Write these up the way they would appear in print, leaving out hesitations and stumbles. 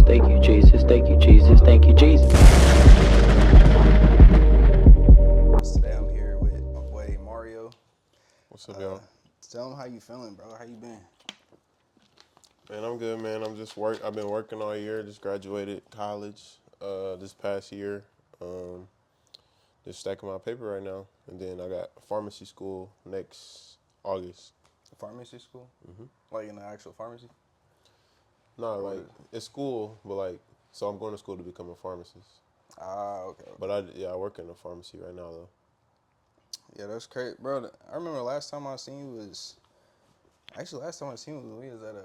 thank you, Jesus, thank you, Jesus, thank you, Jesus. Today I'm here with my boy Mario. What's up, y'all? Tell him how you feeling, bro. How you been? Man, I'm good, man. I've been working all year. Just graduated college this past year. Um, just stacking my paper right now, and then I got pharmacy school next August. Pharmacy school? hmm Like in the actual pharmacy? Not Or what like is it? it's school, but like so I'm going to school to become a pharmacist. Okay, But okay. I work in a pharmacy right now though. Yeah, that's crazy, bro. I remember last time I seen you was last time I seen you was we was at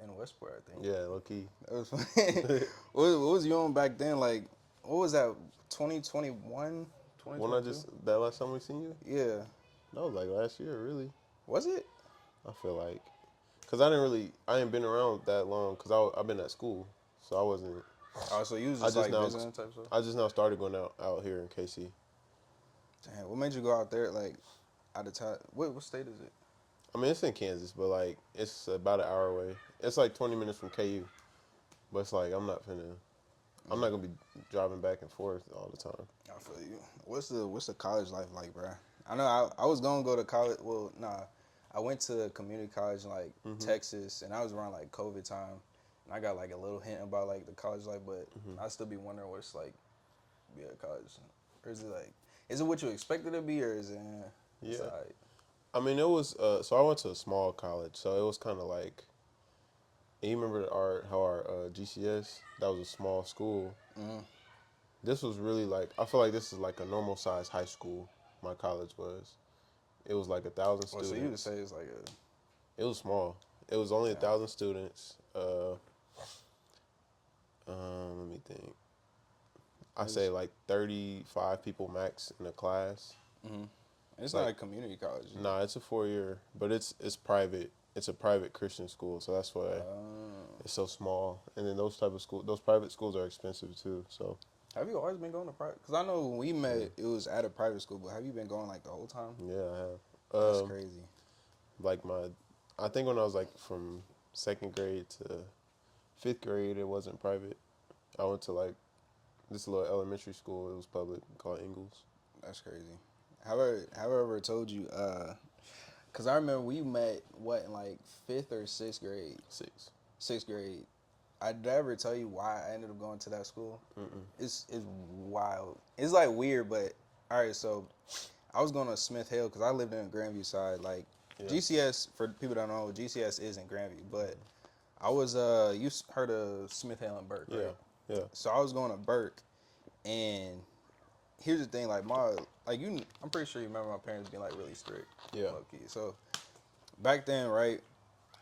in Westport, I think. Yeah, low key. That was funny. What was you on back then? Like, what was that? 2021, When I 2022? just that last time we seen you, Yeah. that was like last year, really. Was it? I feel like, cause I ain't been around that long, cause I've been at school, so I wasn't. Oh, so you was I just just like now visiting type stuff. I just now started going out here in KC. Damn, what made you go out there? Like, out of time? What state is it? I mean, it's in Kansas, but like it's about an hour away. It's like 20 minutes from KU, but it's like I'm not gonna be driving back and forth all the time. I feel you. What's the college life like, bro? I know I was gonna go to college. Well, nah, I went to community college in like hmm Texas, and I was around like COVID time, and I got like a little hint about like the college life, but hmm I still be wondering what it's like be at college, or is it like, is it what you expected it to be, or is it it's Yeah, alright? I mean it was. So I went to a small college, so it was kind of like. And you remember our GCS? That was a small school. Mm-hmm. This was really like I feel like this is like a normal size high school. My college was. It was like 1,000 Well, so you would say students. it's like It was small. It was only a damn. 1,000 students. Let me think. I say It's, like 35 people max in a class. mm-hmm. It's not Like, a community college. Is it? nah, it's a 4 year, but it's private. It's a private Christian school, so that's why it's so small. And then those private schools are expensive too. So Have you always been going to private? Because I know when we yeah, met, it was at a private school, but have you been going like the whole time? yeah, I have. That's crazy. Like I think when I was like from second grade to fifth grade, it wasn't private. I went to like this little elementary school. It was public called Ingles. That's crazy. Have I ever told you? Cause I remember we met what in like fifth or sixth grade. Six. Sixth grade. Did I ever tell you why I ended up going to that school? Mm-mm. It's wild. It's like weird, but all right. So I was going to Smith Hill because I lived in Grandview side. Like Yeah. GCS, for people that don't know, GCS is in Grandview, but I was you heard of Smith Hill and Burke, Yeah. right? Yeah. So I was going to Burke, and here's the thing, like I'm pretty sure you remember my parents being like really strict, Yeah. low key. So back then, right,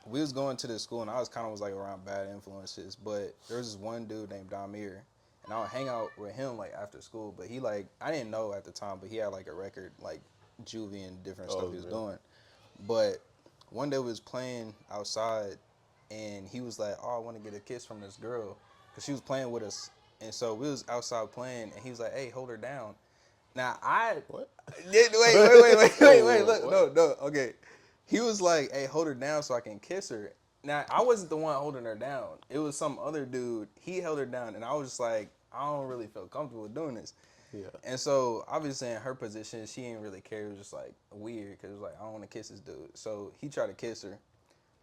we was going to this school, and I was like around bad influences, but there was this one dude named Damir, and I would hang out with him like after school, but he like I didn't know at the time, but he had like a record like juvie and different stuff Oh he was yeah. doing, but one day we was playing outside, and he was like, "Oh, I want to get a kiss from this girl," because she was playing with us, and so we was outside playing, and he was like, "Hey, hold her down." Now What? wait, Whoa, look, what? no, okay. He was like, "Hey, hold her down so I can kiss her." Now I wasn't the one holding her down. It was some other dude. He held her down, and I was just like, I don't really feel comfortable with doing this. Yeah. And so obviously in her position, she didn't really care. It was just like weird because it was like I don't want to kiss this dude. So he tried to kiss her.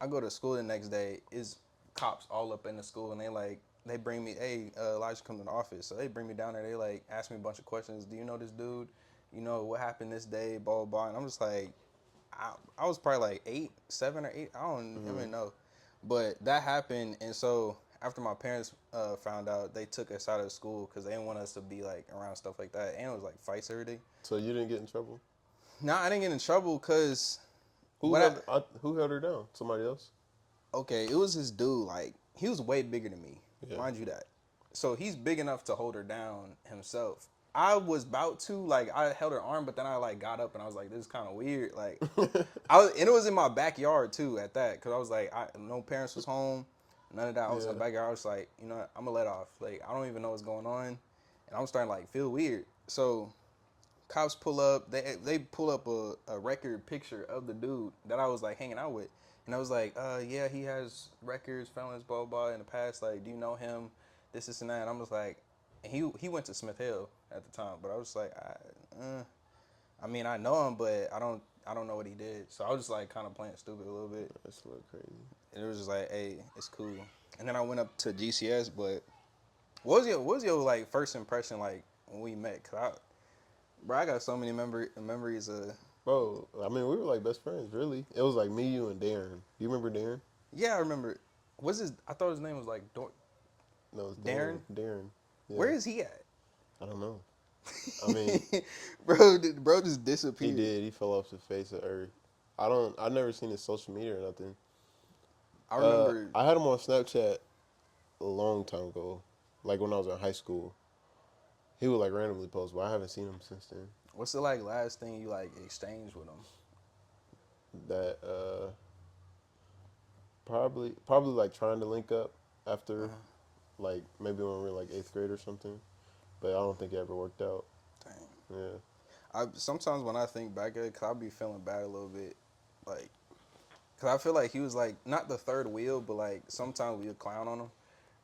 I go to school the next day. Is cops all up in the school, and they bring me, hey, Elijah, come to the office. So they bring me down there. They like ask me a bunch of questions. Do you know this dude? You know what happened this day? Blah blah blah. And I'm just like, I was probably like 7 or 8. I don't even know, but that happened. And so after my parents found out, they took us out of school because they didn't want us to be like around stuff like that. And it was like fights every day. So you didn't get in trouble? Nah, I didn't get in trouble because Who what held who held her down? Somebody else? okay, it was this dude, like, he was way bigger than me, Yeah. mind you that. So he's big enough to hold her down himself. I was about to, like, I held her arm, but then I, like, got up and I was like, this is kind of weird. Like, and it was in my backyard, too, at that, because I was like, no parents was home, none of that. I was in the Yeah. backyard. I was like, you know what, I'm going to let off. Like, I don't even know what's going on. And I'm starting to, like, feel weird. So cops pull up. They pull up a record picture of the dude that I was like hanging out with, and I was like, yeah, he has records, felons, blah blah in the past. Like, do you know him? this and that. And I'm just like, and he went to Smith Hill at the time, but I was like, I mean, I know him, but I don't know what he did. So I was just like kind of playing stupid a little bit. That's a little crazy. And it was just like, hey, it's cool. And then I went up to GCS, but what was your like first impression like when we met? Bro, I got so many memories of. Bro, I mean, we were like best friends, really. It was like me, you, and Darren. Do you remember Darren? Yeah, I remember. I thought his name was like No, it's Darren? Darren. Yeah. Where is he at? I don't know. I mean, bro just he disappeared. did. He fell off the face of earth. I've never seen his social media or nothing. I remember. I had him on Snapchat a long time ago, like when I was in high school. He would like randomly post, but I haven't seen him since then. What's the like last thing you like exchanged with him? That probably like trying to link up after like maybe when we were like 8th grade or something, but I don't think it ever worked out. Dang. Yeah. Sometimes when I think back at it, cause I be feeling bad a little bit, like, cause I feel like he was like not the third wheel, but like sometimes we would clown on him.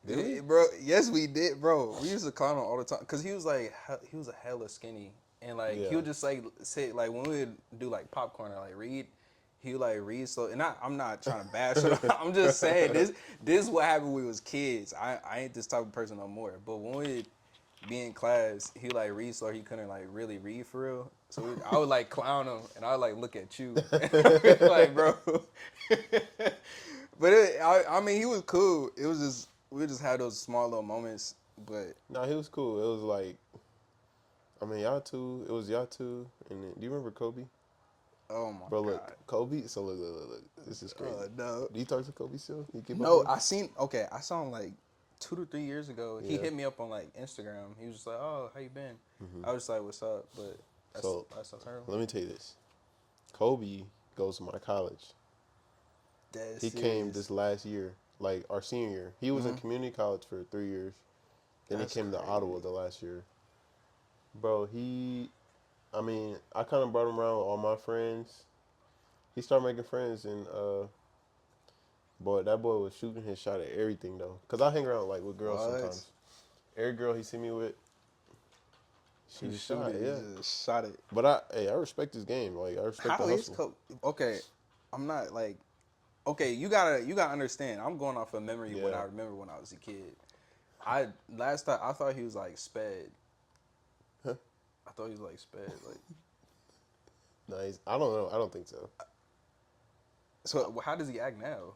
Did we? Bro? Yes, we did, bro. We used to clown him all the time, cause he was like he was a hella skinny, and like Yeah. he would just like say like when we would do like popcorn or like read. He would like read slow, and I'm not trying to bash him. I'm just saying this is what happened when we was kids. I ain't this type of person no more. But when we be in class, he like read slow. He couldn't like really read for real. So I would like clown him, and I would like look at you, like bro. But I mean, he was cool. It was just we just had those small little moments. But No, he was cool. It was like, I mean, y'all two. It was y'all two, and then, do you remember Kobe? oh my Bro, god. look, Kobe. So look. This is crazy. No. Do you talk to Kobe still? You keep up No, with him? I saw him like 2 to 3 years ago. He Yeah. hit me up on like Instagram. He was just like, "Oh, how you been?" I was just like, "What's up?" But that's terrible. Let me tell you this. Kobe goes to my college. He came this last year, like our senior year. He was in community college for 3 years. Then That's he came crazy. to Ottawa the last year. Bro, I mean, I kind of brought him around with all my friends. He started making friends, and boy, that boy was shooting his shot at everything though. Cause I hang around like with girls What? sometimes. Every girl he see me with, He his shot, shot it. yeah. He just shot it. But I respect his game. Like I respect How the is hustle. Okay, I'm not like. Okay, you gotta understand. I'm going off of memory what Yeah. I remember when I was a kid. Last time I thought he was like sped. Huh? I thought he was like sped. Like Nice. I don't know. I don't think so. so, how does he act now?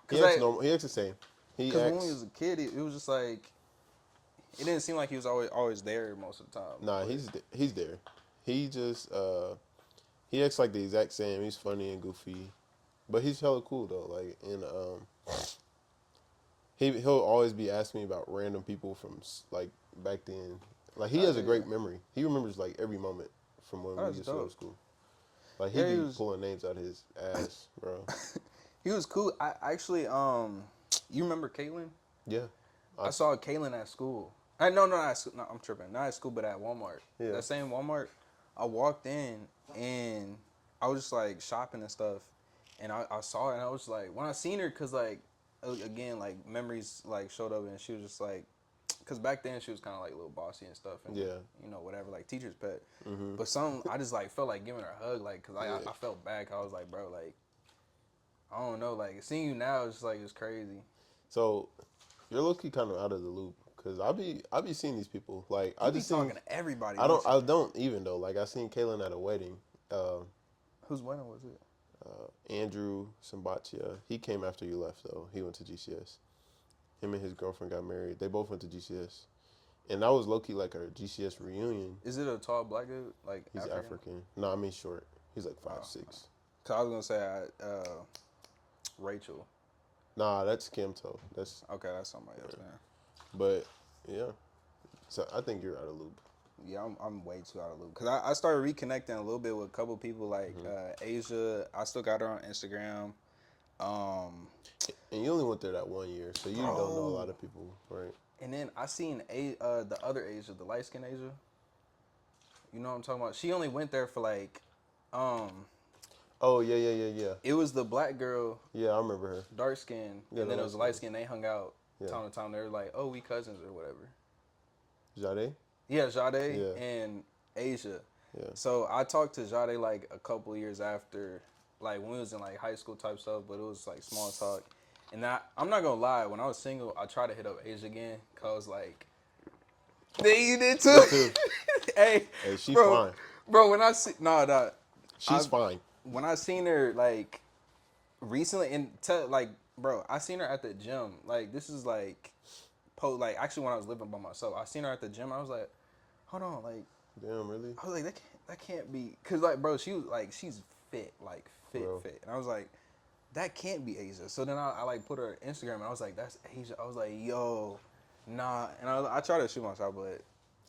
He acts normal. He acts the same. He Because acts. when we was a kid, it was just like it didn't seem like he was always there most of the time. Nah, But he's there. He just he acts like the exact same. He's funny and goofy, but he's hella cool though. Like and he'll always be asking me about random people from like back then. Like he has a great memory. He remembers like every moment from when we That's used to go dope. to school. Like he Yeah, he be was- pulling names out of his ass, bro. he was cool. I actually you remember Caitlin? Yeah, I saw Caitlin at school. No, I'm tripping. Not at school, but at Walmart. Yeah. That same Walmart. I walked in and I was just like shopping and stuff, and I saw it and I was like, when I seen her, cause like again like memories like showed up and she was just like, cause back then she was kind of like a little bossy and stuff, and Yeah. you know whatever like teacher's pet, Mm-hmm. but I just like felt like giving her a hug like, cause I felt bad, 'cause I was like, bro, like I don't know, like seeing you now is just like it's crazy. So you're low-key kind of out of the loop because I be seeing these people like I You be just seen, talking to everybody. I don't you? don't even though. Like I seen Kaylin at a wedding. Whose wedding was it? Andrew Sambatia. He came after you left though. He went to GCS. Him and his girlfriend got married. They both went to GCS. And that was low-key like a GCS reunion. Is it a tall black dude? Like He's African. No, I mean short. He's like 5'6". Cause I was gonna say Rachel. Nah, that's Kimto. That's Okay, that's somebody else, man. but yeah. So I think you're out of loop. Yeah, I'm way too out of loop. Cause I started reconnecting a little bit with a couple people like Asia. I still got her on Instagram. And you only went there that 1 year, so you don't know a lot of people, right? And then I seen the other Asia, the light skin Asia. You know what I'm talking about? She only went there for like, Oh yeah. it was the black girl, Yeah, I remember her. dark skin, Yeah, and then the it was light light skin. They hung out. Yeah. time to time they're like, oh, we cousins or whatever. Jade? Yeah, Jade Yeah. and Asia. Yeah. So I talked to Jade like a couple years after, like when we was in like high school type stuff, but it was like small talk. And I'm not gonna lie, when I was single, I tried to hit up Asia again, cause like, they you did too. Me too. Hey, Hey, she bro, fine. bro, when I see no, She's fine. when I seen her like recently and like, bro, I seen her at the gym. Like this is like, like actually when I was living by myself, I seen her at the gym. I was like, hold on, like. Damn, really? I was like, that can't be, cause like, bro, she was like, she's fit, like fit, Bro. fit, and I was like, that can't be Asia. So then I like put her Instagram, and I was like, that's Asia. I was like, yo, nah, and I tried to shoot my shot, but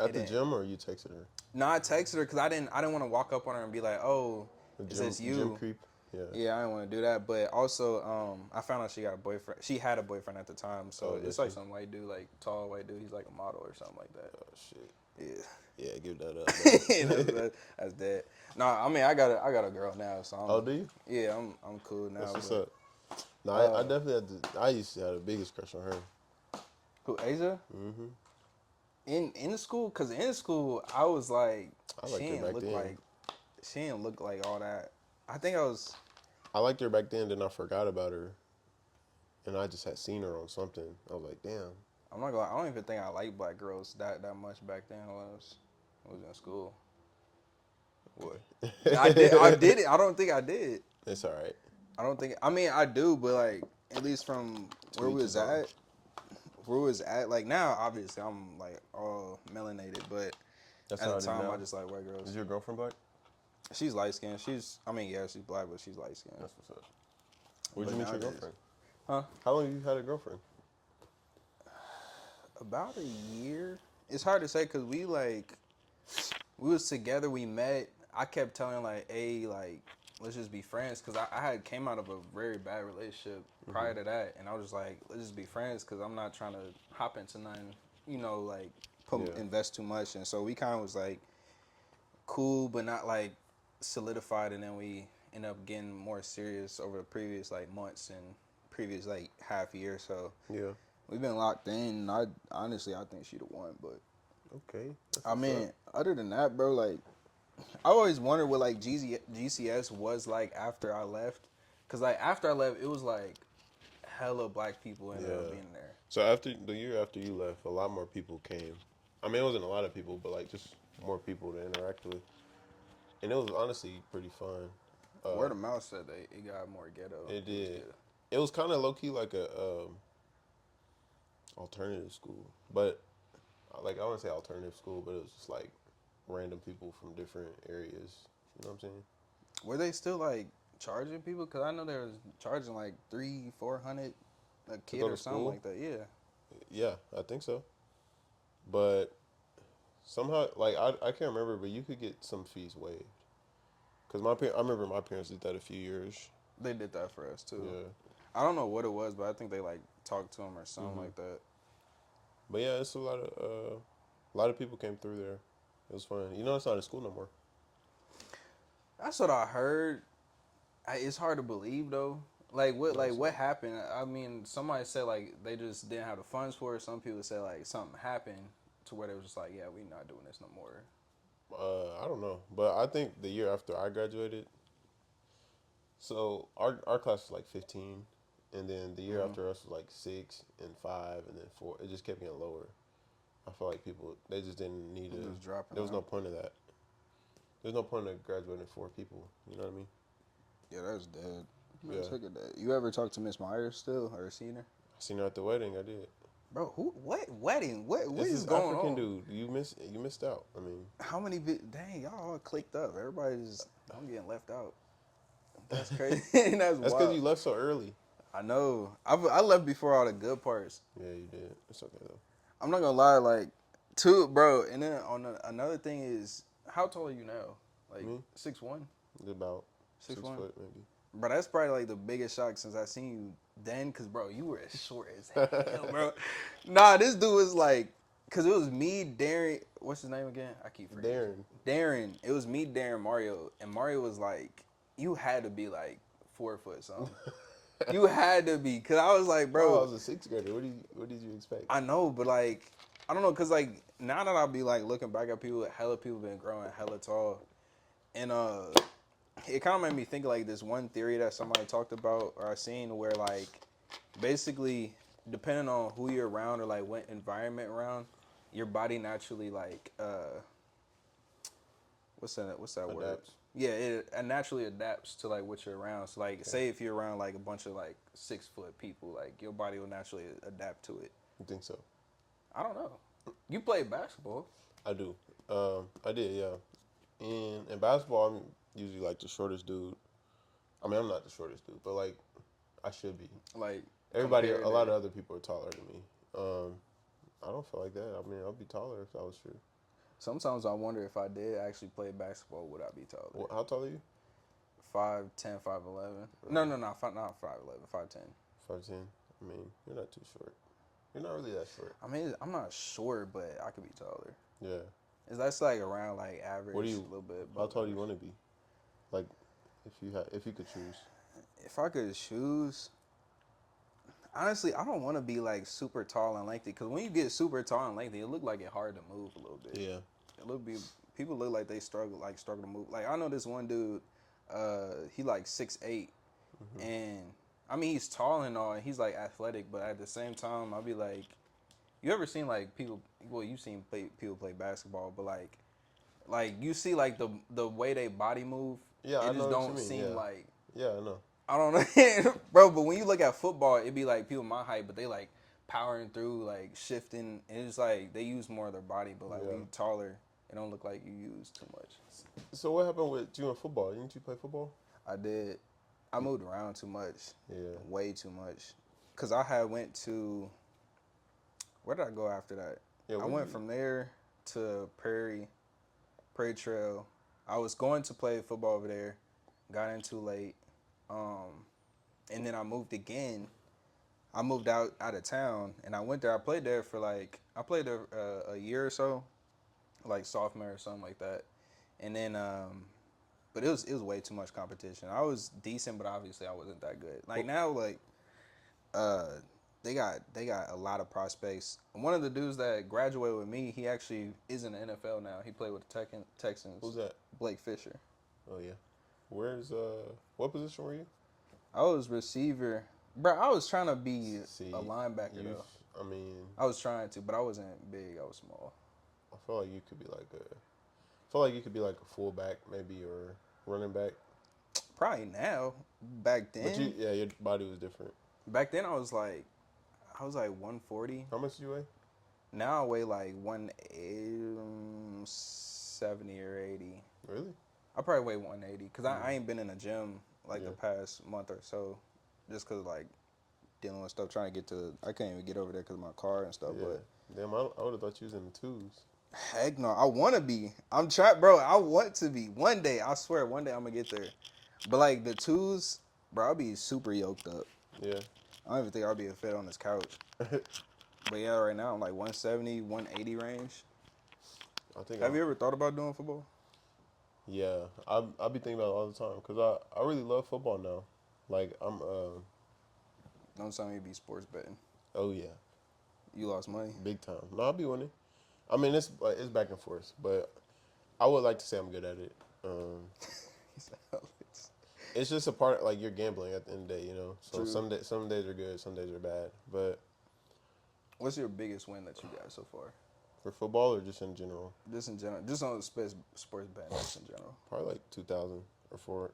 At the gym, or you texted her? nah, I texted her because I didn't want to walk up on her and be like, oh, is this you? Gym creep. Yeah. Yeah, I didn't want to do that, but also, I found out she got a boyfriend. She had a boyfriend at the time, so Oh, it's like some white dude, like tall white dude. He's like a model or something like that. Oh shit. Yeah. Yeah, give that up. that's dead. No, I mean I got a girl now, so Oh, do you? Yeah, I'm cool now. That's what's but, up. No, I definitely had to. I used to have the biggest crush on her. Who, Asia? Mm-hmm. In the school, cause in school I was like, I liked her back then. She didn't look like all that. I think I was. I liked her back then, then I forgot about her, and I just had seen her on something. I was like, damn. I'm not gonna lie, I don't even think I liked black girls that much back then when I was in school. What? I did it. I don't think I did. It's all right. I don't think. I mean, I do, but like at least from where we was at, like now, obviously I'm like all melanated, but That's at how the time now. I just like white girls. Is your girlfriend black? She's light skinned. She's black, but she's light skinned. That's what's up. Where'd But you meet your nowadays- girlfriend? Huh? How long have you had a girlfriend? About a year. It's hard to say because we was together. We met. I kept telling like, hey, like let's just be friends because I had came out of a very bad relationship prior to that, and I was just like, let's just be friends because I'm not trying to hop into nothing, like invest too much, and so we kind of was like cool, but not like solidified, and then we end up getting more serious over the previous like months and previous like half year. So Yeah. we've been locked in. I honestly think she the one, but Okay. I mean, other than that, bro, like I always wondered what like GCS was like after I left, cause like after I left, it was like hella black people ended up being there. So after the year after you left, a lot more people came. I mean, it wasn't a lot of people, but like just more people to interact with, and it was honestly pretty fun. Word of mouth said it got more ghetto. It did. It was kind of low key like a alternative school, but like I wouldn't say alternative school, but it was just like random people from different areas. You know what I'm saying? Were they still like charging people? Cause I know they was charging like $300-400 a kid or something like that. Yeah. Yeah, I think so. But somehow, like I can't remember, but you could get some fees waived. Cause I remember my parents did that a few years. They did that for us too. Yeah. I don't know what it was, but I think they like talked to him or something like that. But yeah, it's a lot of people came through there. It was fun. You know, it's not in school no more. That's what I heard. It's hard to believe though. Like what happened? I mean, somebody said like they just didn't have the funds for it. Some people said like something happened to where they was just like, yeah, we not doing this no more. I don't know, but I think the year after I graduated, so our class was like 15, and then the year after us was like 6 and 5 and then 4. It just kept getting lower. I feel like people they just didn't need it. Just dropping There was no out. point of that. There's no point of graduating 4 people. You know what I mean? Yeah, that's dead. Yeah. Look at that. You ever talk to Miss Myers still or seen her? I seen her at the wedding. I did. Bro, what wedding? What This is going African on? dude. You missed out. I mean, How many? Dang, y'all all clicked up. Everybody's. I'm getting left out. That's crazy. That's that's wild. because you left so early. I know. I left before all the good parts. Yeah, you did. It's okay though. I'm not gonna lie, like, bro. And then another thing is, how tall are you now? Like Me? 6'1"? About 6'1"? 6 foot maybe. Bro, that's probably like the biggest shock since I seen you then, cause bro, you were as short as hell, bro. Nah, this dude was like, cause it was me, Darren. What's his name again? I keep forgetting. Darren. It was me, Darren, Mario, and Mario was like, you had to be like 4 foot something. You had to be, cause I was like, Bro, I bro, was a sixth grader. What did you expect? I know, but like, I don't know, cause like now that I'll be like looking back at people, hella people been growing hella tall, and it kind of made me think of like this one theory that somebody talked about or I seen where like basically depending on who you're around or like what environment around, your body naturally like what's that word? Adapts. Yeah, it naturally adapts to like what you're around. So like, say if you're around like a bunch of like 6 foot people, like your body will naturally adapt to it. You think so? I don't know. You play basketball. I do. I did, yeah. In basketball, I'm usually like the shortest dude. I mean, I'm not the shortest dude, but like I should be. Like Everybody, compared a lot to, of other people are taller than me. I don't feel like that. I mean, I'll be taller if that was true. sometimes I wonder if I did actually play basketball, would I be taller? Well, how tall are you? 5'10", 5'11". No, not 5'11", 5'10". 5'10". I mean, you're not too short. You're not really that short. I mean, I'm not short, but I could be taller. Yeah. That's like around like average, What do you? a little bit. How above tall do you average. want to be? Like, if you could choose. If I could choose, honestly, I don't want to be like super tall and lengthy. Cause when you get super tall and lengthy, it look like it hard to move a little bit. Yeah. People look like they struggle to move. Like I know this one dude, he like 6'8", and I mean he's tall and all, and he's like athletic, but at the same time, I'll be like, you ever seen like people? Well, you've seen people play basketball, but like you see like the way they body move, Yeah, I it know just what you don't mean. seem Yeah. like. Yeah, I know. I don't know, bro. But when you look at football, it'd be like people my height, but they like powering through, like shifting. And it's like they use more of their body, but like when Yeah. you taller, it don't look like you use too much. So what happened with you in football? Didn't you play football? I did. I moved around too much, Yeah. way too much. Cause I had went to, where did I go after that? Yeah. I went from there to Prairie Trail. I was going to play football over there, got in too late, and then I moved again. I moved out of town, and I went there. I played there a year or so, like sophomore or something like that, and then but it was way too much competition. I was decent, but obviously I wasn't that good. Like now, like uh, they got a lot of prospects. One of the dudes that graduated with me, he actually is in the NFL now. He played with the Texans. Who's that? Blake Fisher. Oh yeah. Where's what position were you? I was receiver, bro. I was trying to be See, a linebacker though. I mean, I was trying to, but I wasn't big. I was small. I feel like you could be like I feel like you could be like a fullback maybe or running back. Probably now. Back But then, your body was different. I was like 140. How much do you weigh? Now I weigh like 170 or 80. Really? I probably weigh 180 because I ain't been in the gym like the Yeah. past month or so, just because like dealing with stuff, trying to get to. I can't even get over there because of my car and stuff. Yeah. But Damn, I would have thought you was in the twos. heck no, I want to be. I'm trapped, bro. I want to be. One day, I swear, one day I'm gonna get there. But like the twos, bro, I'll be super yoked up. Yeah. I don't even think I'll be a fit on this couch. But yeah, right now I'm like 170, 180 range. I think. Have you ever thought about doing football? Yeah, I be thinking about it all the time because I really love football now. Like I'm Don't tell me you be sports betting. oh yeah, You lost money. big time. No, I'll be winning. I mean it's back and forth, but I would like to say I'm good at it. It's just a part like you're gambling at the end of the day, you know. So True. some days are good, some days are bad. But What's your biggest win that you got so far? for football or just in general, Just in general, just on sports betting, just in general. probably like 2,000 or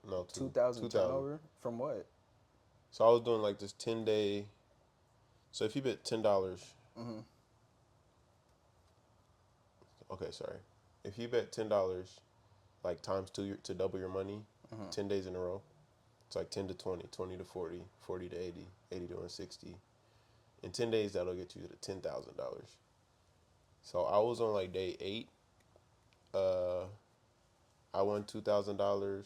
no 2,000 turnover from what? So I was doing like this 10-day. So if you bet $10, Mm-hmm. okay, sorry. If you bet $10, like times two to double your money, 10 days in a row, it's like 10 to 20, 20 to 40, 40 to 80, 80 to 160. In 10 days, that'll get you to $10,000. So I was on like day 8. I won $2,000,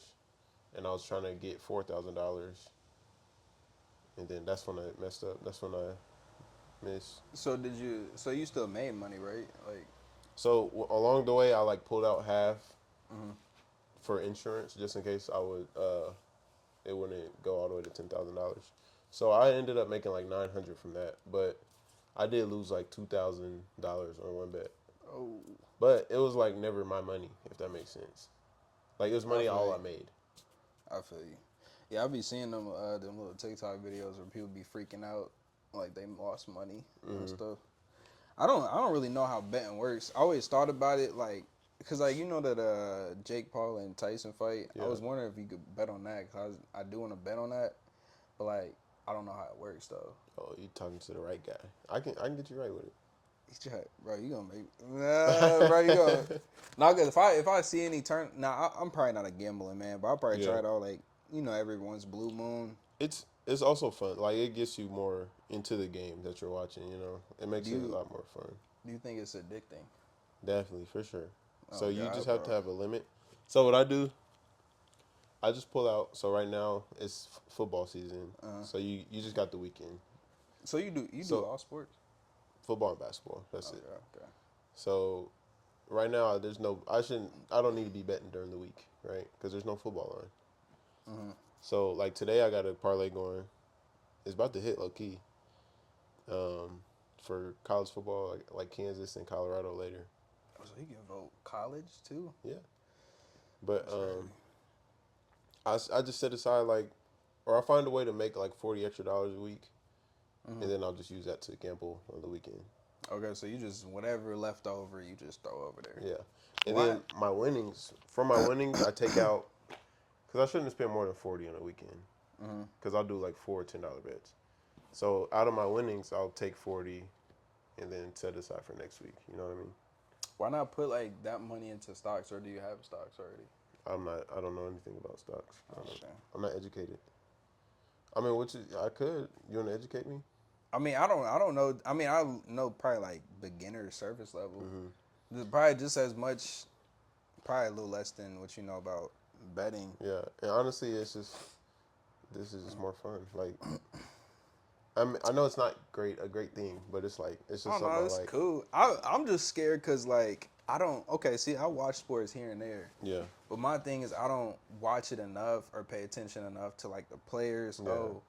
and I was trying to get $4,000, and then that's when I messed up. That's when I missed. So you still made money, right? Like, So along the way, I like pulled out half for insurance just in case I would it wouldn't go all the way to $10,000. So I ended up making like 900 from that, but I did lose like $2,000 on one bet. Oh, But it was like never my money, if that makes sense. Like it was money feel all you. I made. I feel you. Yeah, I be seeing them little TikTok videos where people be freaking out, like they lost money and stuff. I don't really know how betting works. I always thought about it like, cause like you know that Jake Paul and Tyson fight. Yeah. I was wondering if you could bet on that. Cause I do want to bet on that, but like I don't know how it works though. Oh, you talking to the right guy. I can get you right with it. Bro, you gonna make bro, you gonna nah, cause if I see any turn, I'm probably not a gambling man, but I'll probably try Yeah. it out like every once blue moon. It's also fun. Like it gets you more into the game that you're watching. You know, it makes it a lot more fun. Do you think it's addicting? Definitely, for sure. So Oh you God, just have to bro. have a limit. So what I do, I just pull out. So right now it's football season. So you just got the weekend. So you do So- all sports? Football and basketball. That's Okay, it. okay. So right now there's no. I don't need to be betting during the week, right? Because there's no football on. So like today I got a parlay going. It's about to hit low key. For college football, like Kansas and Colorado later. Oh, so you can vote college too? Yeah. But That's crazy. I just set aside like, or I find a way to make like $40 extra a week, and then I'll just use that to gamble on the weekend. Okay, so you just whatever left over, you just throw over there. Yeah. And Why? then from my winnings, I take out, because I shouldn't spend more than 40 on a weekend, because I'll do like $4 $10 bets. So out of my winnings, I'll take 40, and then set aside for next week. You know what I mean? Why not put like that money into stocks, or do you have stocks already? I don't know anything about stocks. Okay. I'm not educated. I mean, I could. You want to educate me? I mean, I don't know. I mean, I know probably like beginner surface level. Probably just as much, probably a little less than what you know about betting. Yeah, and honestly, this is just more fun. Like, I know it's not a great thing, but it's like it's just Oh something no, I it's like. cool. I'm just scared because like I don't. Okay, see, I watch sports here and there. Yeah, But my thing is, I don't watch it enough or pay attention enough to like the players. Yeah. Oh,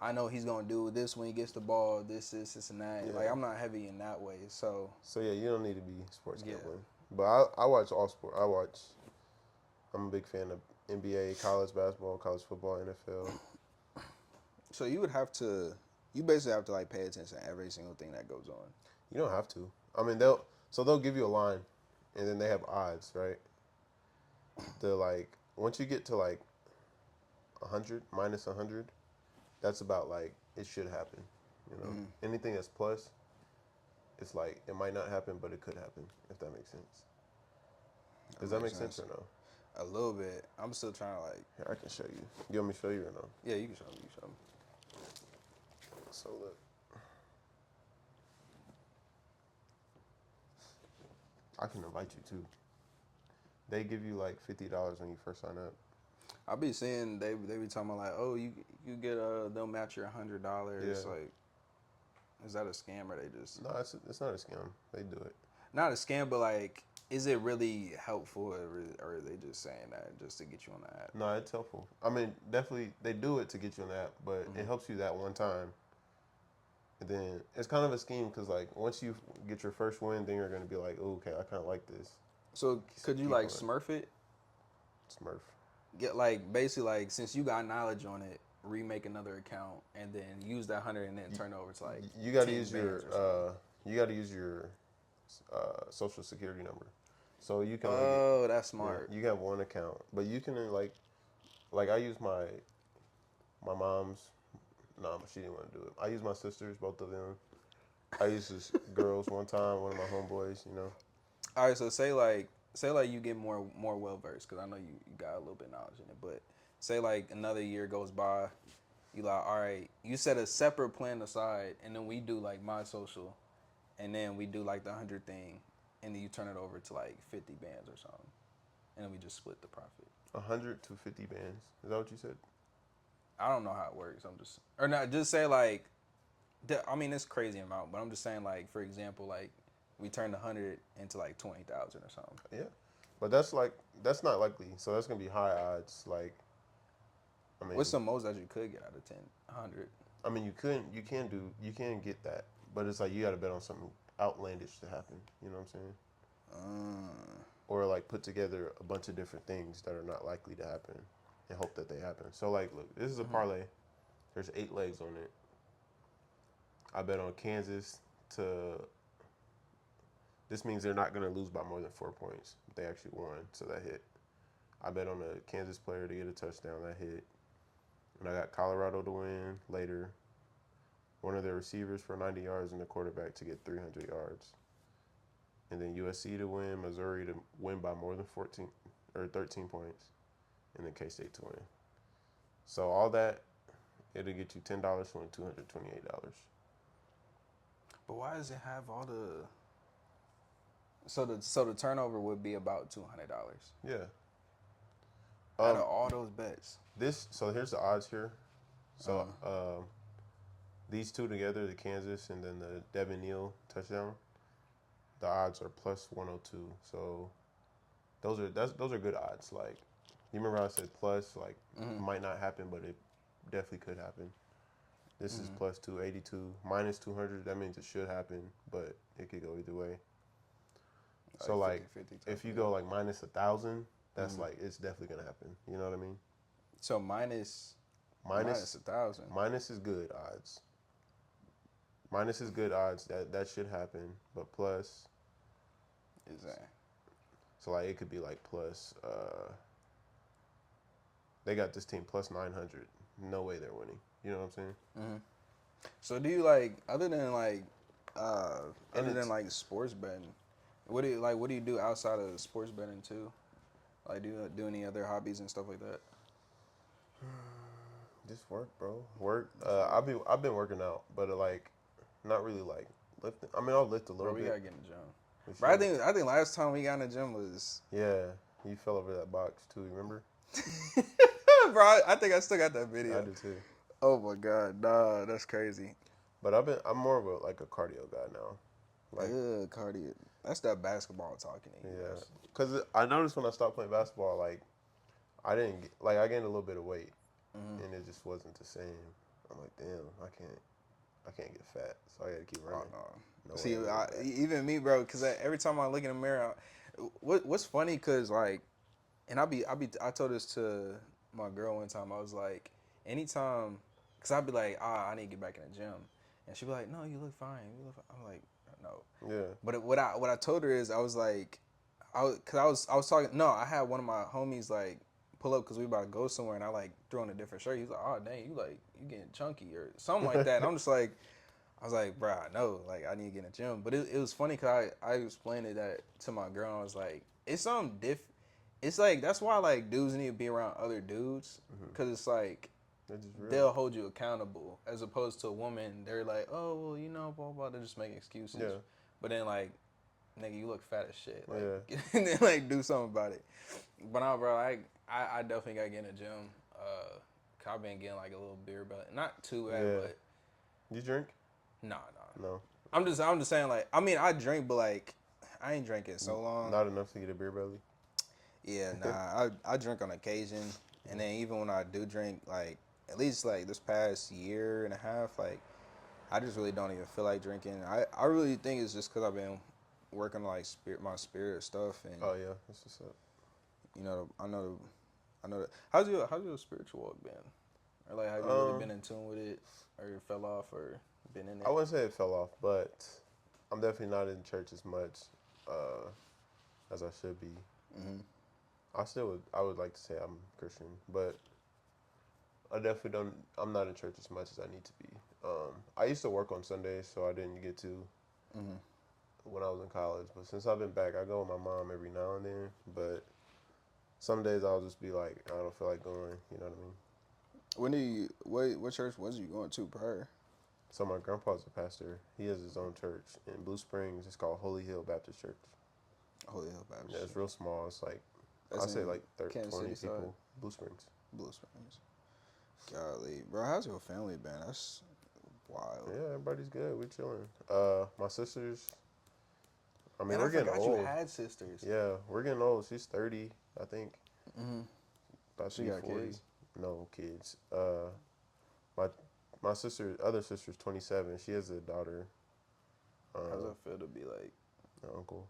I know he's gonna do this when he gets the ball. This, and that. Yeah. Like I'm not heavy in that way. So yeah, you don't need to be sports Yeah. gambling. But I watch all sport. I'm a big fan of NBA, college basketball, college football, NFL. so you would have to. You basically have to like pay attention to every single thing that goes on. You don't have to. I mean, they'll give you a line, and then they have odds, right? They're like, once you get to like 100 minus 100, that's about like it should happen. You know, anything that's plus, it's like it might not happen, but it could happen if that makes sense. Does that make makes sense sense. or no? A little bit. I'm still trying to like. Here, I can show you. You want me to show you or no? Yeah, you can show me. You show me. So look, I can invite you too. They give you like $50 when you first sign up. I be seeing they be talking about like, oh, you get they'll match your $100. Yeah. Like, is that a scam or they just No, it's not a scam. They do it. not a scam, but like, is it really helpful or are they just saying that just to get you on the app? No, it's helpful. I mean, definitely they do it to get you on the app, but it helps you that one time. And then it's kind of a scheme because like once you get your first win, then you're gonna be like, oh, okay, I kind of like this. So could you keep like on it. smurf it? Smurf. Get like basically like since you got knowledge on it, remake another account and then use that 100 and then turn it over to like You got to 10 use bands or something. social security number, so you can. Oh, that's smart. You have one account, but you can like I use my mom's. No, she didn't want to do it. I use my sisters, both of them. I used this girls one time, one of my homeboys. You know. All right, so say like you get more well versed because I know you got a little bit of knowledge in it, but say like another year goes by, you like all right, you set a separate plan aside, and then we do like my social, and then we do like the 100 thing, and then you turn it over to like 50 bands or something, and then we just split the profit. 100 to 50 bands. Is that what you said? I don't know how it works. I'm just or not. Just say like, I mean it's crazy amount, but I'm just saying like for example like we turned 100 into like 20,000 or something. Yeah, but that's not likely. So that's gonna be high odds. Like I mean, What's the most that you could get out of 10? 100. I mean, you can get that, but it's like you got to bet on something outlandish to happen. You know what I'm saying? Or like put together a bunch of different things that are not likely to happen and hope that they happen. So like, look, this is a parlay. There's 8 legs on it. I bet on Kansas to. This means they're not going to lose by more than 4 points. They actually won, so that hit. I bet on a Kansas player to get a touchdown. That hit. And I got Colorado to win later. One of their receivers for 90 yards and the quarterback to get 300 yards. And then USC to win, Missouri to win by more than 14 or 13 points, and then K-State to win. So all that, it'll get you $10 to win $228. But why does it have all the? So the turnover would be about $200. Yeah. Out of all those bets. So here's the odds here. So these two together, the Kansas and then the Devin Neal touchdown, the odds are plus 102. So those are good odds. Like, you remember how I said plus, like, might not happen, but it definitely could happen. This is plus 282, minus 200. That means it should happen, but it could go either way. So like 50, if you go like minus 1,000, that's like it's definitely gonna happen. You know what I mean? So minus 1,000. Minus is good odds. Minus is good odds that should happen, but plus Is that? so like it could be like plus. They got this team plus 900. No way they're winning. You know what I'm saying? So do you like other than sports betting? What do you do outside of sports betting too? Like, do you do any other hobbies and stuff like that? Just work, bro. Work. I've been working out, but like, not really like lifting. I mean, I'll lift a little Bro, we bit. gotta get in the gym. But I think last time we got in the gym was. Yeah, you fell over that box too. Remember? Bro, I think I still got that video. I do too. Oh my god, nah, that's crazy. But I'm more of a cardio guy now. Like, cardio. That's that basketball talking to you. Yeah, because I noticed when I stopped playing basketball, like, I gained a little bit of weight, and it just wasn't the same. I'm like, damn, I can't get fat, so I gotta keep running. No See, even me, bro, because every time I look in the mirror, what's funny, cause like, and I told this to my girl one time. I was like, anytime, cause I'd be like, I need to get back in the gym, and she'd be like, no, you look fine. I'm like, no. Yeah. But what I told her is I was like, I was talking. No, I had one of my homies like pull up because we about to go somewhere, and I like threw on a different shirt. He's like, oh dang, you getting chunky or something like that. And I'm just like, I was like, bro, I know, like I need to get in the gym. But it was funny because I explained that to my girl. I was like, it's something different. It's like that's why like dudes need to be around other dudes because it's like. They'll hold you accountable as opposed to a woman. They're like, oh, well, you know, blah, blah. They're just making excuses. Yeah. But then, like, nigga, you look fat as shit. Like, and then, like, do something about it. But no, bro, I definitely got to get in the gym. I've been getting, like, a little beer, but not too bad, but. You drink? Nah. No. I'm just saying, like, I mean, I drink, but, like, I ain't drinking so long. Not enough to get a beer belly? Yeah, nah. I drink on occasion. And then even when I do drink, like, at least, like, this past year and a half, like, I just really don't even feel like drinking. I really think it's just because I've been working, like, my spirit stuff. And, oh, yeah. That's what's up. You know, I know that. How's your spiritual walk been? Or, like, have you really been in tune with it? Or it fell off or been in it? I wouldn't say it fell off, but I'm definitely not in church as much as I should be. I would like to say I'm Christian, but I definitely I'm not in church as much as I need to be. I used to work on Sundays, so I didn't get to when I was in college. But since I've been back, I go with my mom every now and then. But some days I'll just be like, I don't feel like going. You know what I mean? What church was you going to prior? So my grandpa's a pastor. He has his own church in Blue Springs. It's called Holy Hill Baptist Church. Holy Hill Baptist. Yeah, it's real small. It's like I'd say like 20 people. Side. Blue Springs. Golly, bro, how's your family been? That's wild. Yeah, everybody's good. We're chilling. My sisters. I mean, we're getting old. You had sisters. Yeah, we're getting old. She's 30, I think. She got 40. Kids. no kids. My other sister's 27. She has a daughter. How's it feel to be like? An uncle.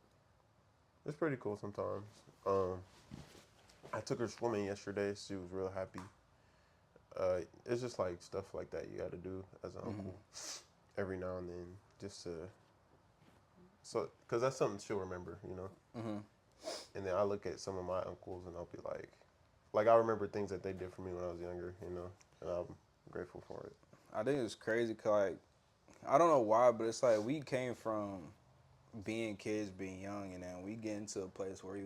It's pretty cool sometimes. I took her swimming yesterday. She was real happy. It's just like stuff like that you got to do as an uncle every now and then, just to because that's something she'll remember, you know. And then I look at some of my uncles and I'll be like I remember things that they did for me when I was younger, you know, and I'm grateful for it. I think it's crazy, cause like I don't know why, but it's like we came from being kids, being young, and then we get into a place where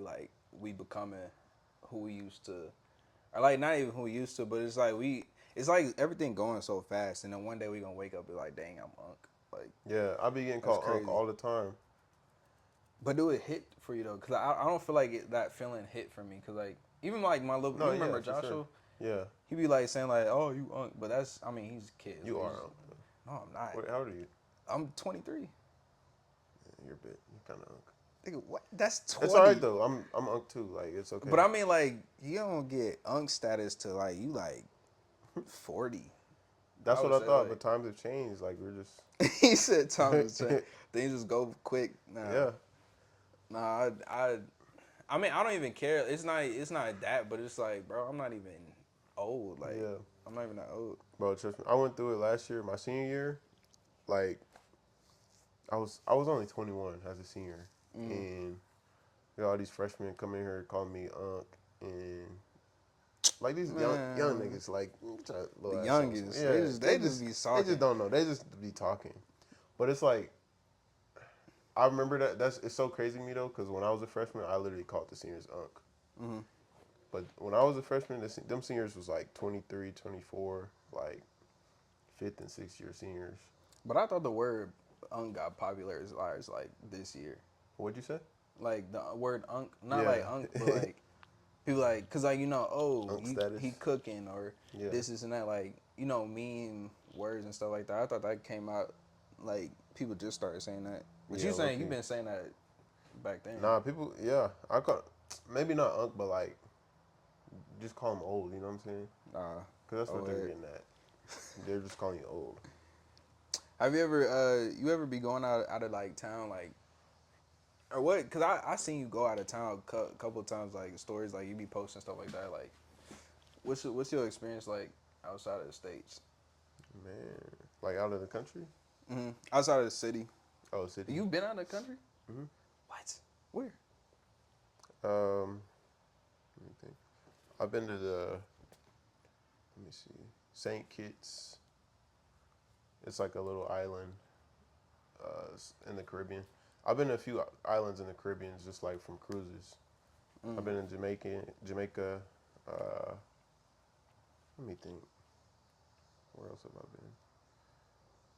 we becoming who we used to, or like not even who we used to, but it's like everything going so fast, and then one day we gonna wake up and be like, dang, I'm Unc. Like, Yeah, I be getting called crazy. Unc all the time. But do it hit for you though? Cause I don't feel like that feeling hit for me. Cause like even like my little, you remember Joshua? Sure. Yeah. He be like saying like, oh, you Unc, but that's, I mean, he's a kid. You are Unc. No, I'm not. How old are you? I'm 23. Yeah, you're kind of Unc. Nigga, what? That's 20. It's all right though. I'm Unc too. Like it's okay. But I mean, like, you don't get Unc status to like you like 40. That's what I thought. Like, but times have changed. Like we're just. he said times have changed. Things just go quick now. Yeah. Nah, I mean, I don't even care. It's not that, but it's like, bro, I'm not even old. Like, Yeah. I'm not even that old. Bro, trust me. I went through it last year, my senior year. Like, I was only 21 as a senior, and you know, all these freshmen come in here calling me Unc, and like these young niggas, like The youngest, yeah, they just be talking. They just don't know. They just be talking, but it's like. I remember it's so crazy to me though, because when I was a freshman, I literally called the seniors Unc. But when I was a freshman, them seniors was like 23, 24, like 5th and 6th year seniors. But I thought the word Unc got popularized like this year. What'd you say? Like the word Unc, not like Unc, but like people like, cause like he cooking or this and that, like meme words and stuff like that. I thought that came out like people just started saying that. But you saying you've been saying that back then? Nah, people. Yeah, I call maybe not Unc, but like just call them old. You know what I'm saying? Because that's what they're getting at. They're just calling you old. Have you ever be going out of like town like, or what? Because I seen you go out of town a couple of times, like stories like you be posting stuff like that. Like, what's your experience like outside of the States? Man, like out of the country? Outside of the city. Oh, city. You been out of the country? What? Where? Let me think. I've been to let me see, St. Kitts. It's like a little island in the Caribbean. I've been to a few islands in the Caribbean just like from cruises. I've been in Jamaica. Let me think. Where else have I been?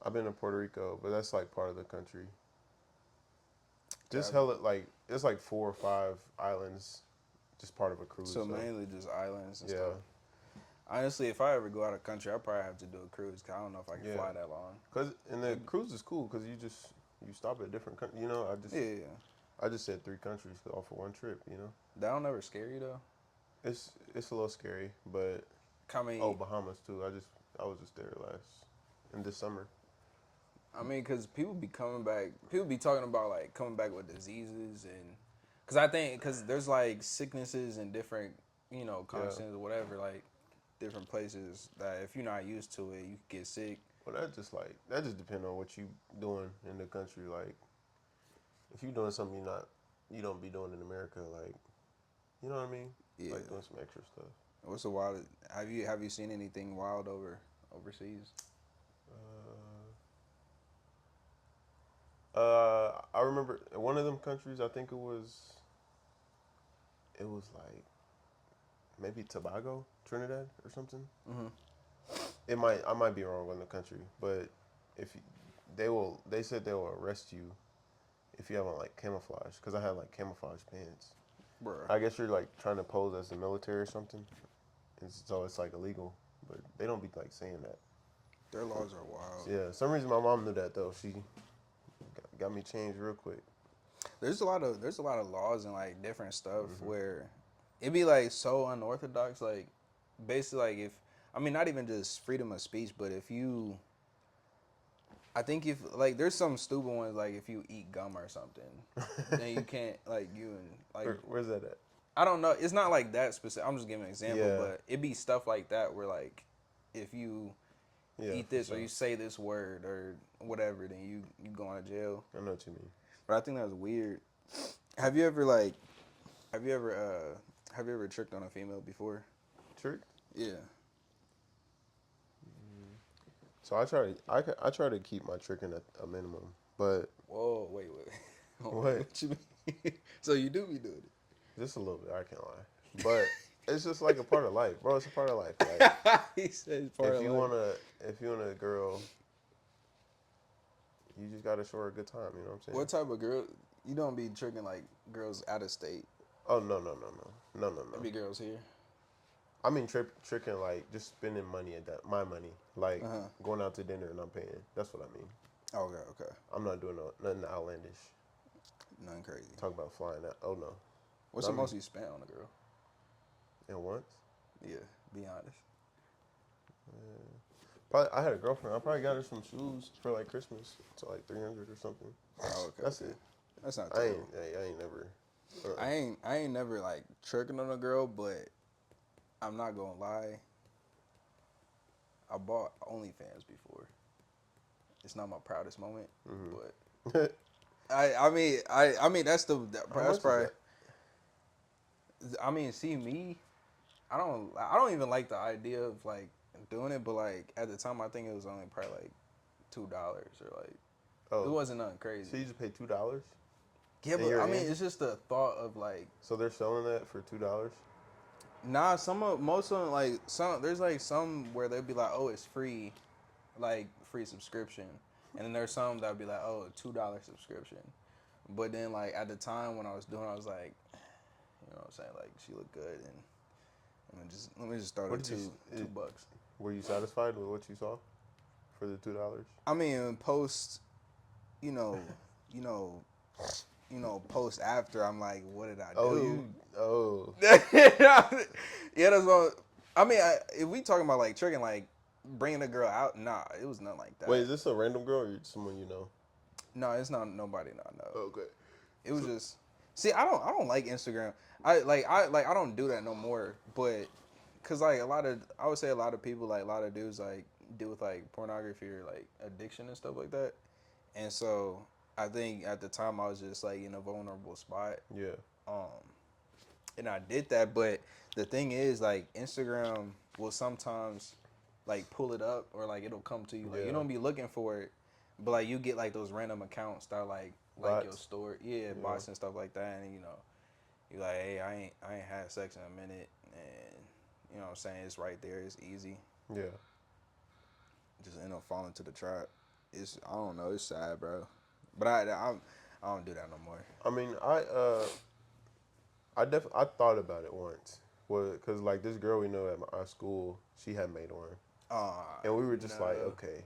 I've been to Puerto Rico, but that's like part of the country. Just it's like 4 or 5 islands, just part of a cruise. So mainly just islands and yeah. stuff. Honestly, if I ever go out of country, I probably have to do a cruise. Cause I don't know if I can fly that long. And the cruise is cool because you stop at different countries. You know, I just said 3 countries all for one trip. You know. That don't ever scare you though. It's a little scary, but Bahamas too. I was just there in this summer. I mean, because people be coming back. People be talking about like coming back with diseases because there's like sicknesses in different continents or whatever, like different places that if you're not used to it, you can get sick. Well, that just depends on what you doing in the country. Like, if you're doing something you don't be doing in America, like, you know what I mean? Yeah. Like doing some extra stuff. What's the wild? Have you seen anything wild overseas? I remember one of them countries. I think it was like maybe Tobago, Trinidad, or something. I might be wrong on the country, but they said they will arrest you if you have on like camouflage, because I had like camouflage pants. Bruh. I guess you're like trying to pose as the military or something, and so it's like illegal. But they don't be like saying that. Their laws are wild. Yeah, some reason my mom knew that though. She got me changed real quick. There's a lot of laws and like different stuff where it be like so unorthodox. Like basically like if I mean not even just freedom of speech, but if you, I think if like there's some stupid ones like if you eat gum or something, then you can't like you and like Where's that at? I don't know. It's not like that specific. I'm just giving an example, Yeah. but it be stuff like that where like if you Yeah, eat this for or sure. you say this word or whatever, then you go to jail. I know what you mean. But I think that was weird. Have you ever like have you ever tricked on a female before? Trick? Yeah. So I try to keep my tricking at a minimum, but Whoa, wait. Hold on, What? what you mean? So you do be doing it? just a little bit. I can't lie, but it's just like a part of life, bro. It's a part of life. Like He said it's part if of you life. if you want a girl, you just gotta show her a good time. You know what I'm saying? What type of girl? You don't be tricking like girls out of state. Oh no. There be girls here. I mean tricking like just spending money at that my money, like going out to dinner and I'm paying. That's what I mean. Okay. I'm not doing nothing outlandish. Nothing crazy. Talk about flying out. Oh no. What's the most you spent on a girl? And once. Yeah, be honest. Probably, I had a girlfriend. I probably got her some shoes for like Christmas, so like 300 or something. Oh, okay. That's okay. it. That's not I terrible. ain't never. I ain't never like tricking on a girl, but I'm not gonna lie. I bought OnlyFans before. It's not my proudest moment, but I mean that's much that's is probably. that? I mean, see me, I don't even like the idea of like doing it, but like at the time I think it was only probably like $2 or like it wasn't nothing crazy. So you just paid $2? Yeah, and but you're I mean in? it's just the thought of like So they're selling that for $2? nah, most of them like there's like some where they'll be like, oh, it's free, like free subscription, and then there's some that'll be like, oh, $2 subscription, but then like at the time when I was doing, it, I was like, you know what I'm saying, like she looked good, and let me just start What at did you $2. Were you satisfied with what you saw for the $2? I mean, post, you know, post after, I'm like, what did I do? Yeah, that's what. I mean, if we talking about like tricking, like bringing a girl out, nah, it was nothing like that. Wait, is this a random girl or someone you know? No, it's not nobody. No, no. Okay. It was just. See, I don't like Instagram. I don't do that no more. But, cause like I would say a lot of people, like a lot of dudes, like deal with like pornography or like addiction and stuff like that. And so I think at the time I was just like in a vulnerable spot. Yeah. And I did that, but the thing is, like, Instagram will sometimes, like, pull it up or, like, it'll come to you. Like, you don't be looking for it, but, like, you get, like, those random accounts that are, like your story. Yeah, bots and stuff like that. And, you know, you're like, hey, I ain't had sex in a minute. And, you know what I'm saying? It's right there. It's easy. Yeah. Just end up falling to the trap. I don't know. It's sad, bro. But I don't do that no more. I mean, I thought about it once. Well, cause like this girl we know at our school, she had made one, and we were just like, okay,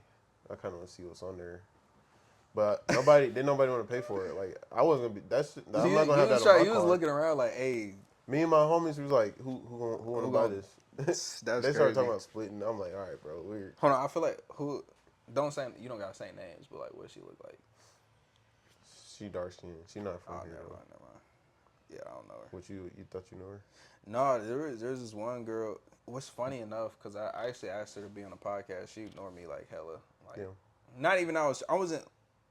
I kind of want to see what's on there, but didn't nobody want to pay for it. Like I wasn't gonna be. I'm not gonna have that on my You was card. looking around like, hey. Me and my homies was like, who want to buy this? That's they crazy. started talking about splitting. I'm like, all right, bro, weird. Hold on, I feel like you don't gotta say names, but like what she look like. She dark skinned. She not from here. Never mind. Yeah, I don't know her. What you thought you knew her? No, there's this one girl. What's funny enough, because I actually asked her to be on the podcast. She ignored me like hella. Like, Yeah. Not even I wasn't.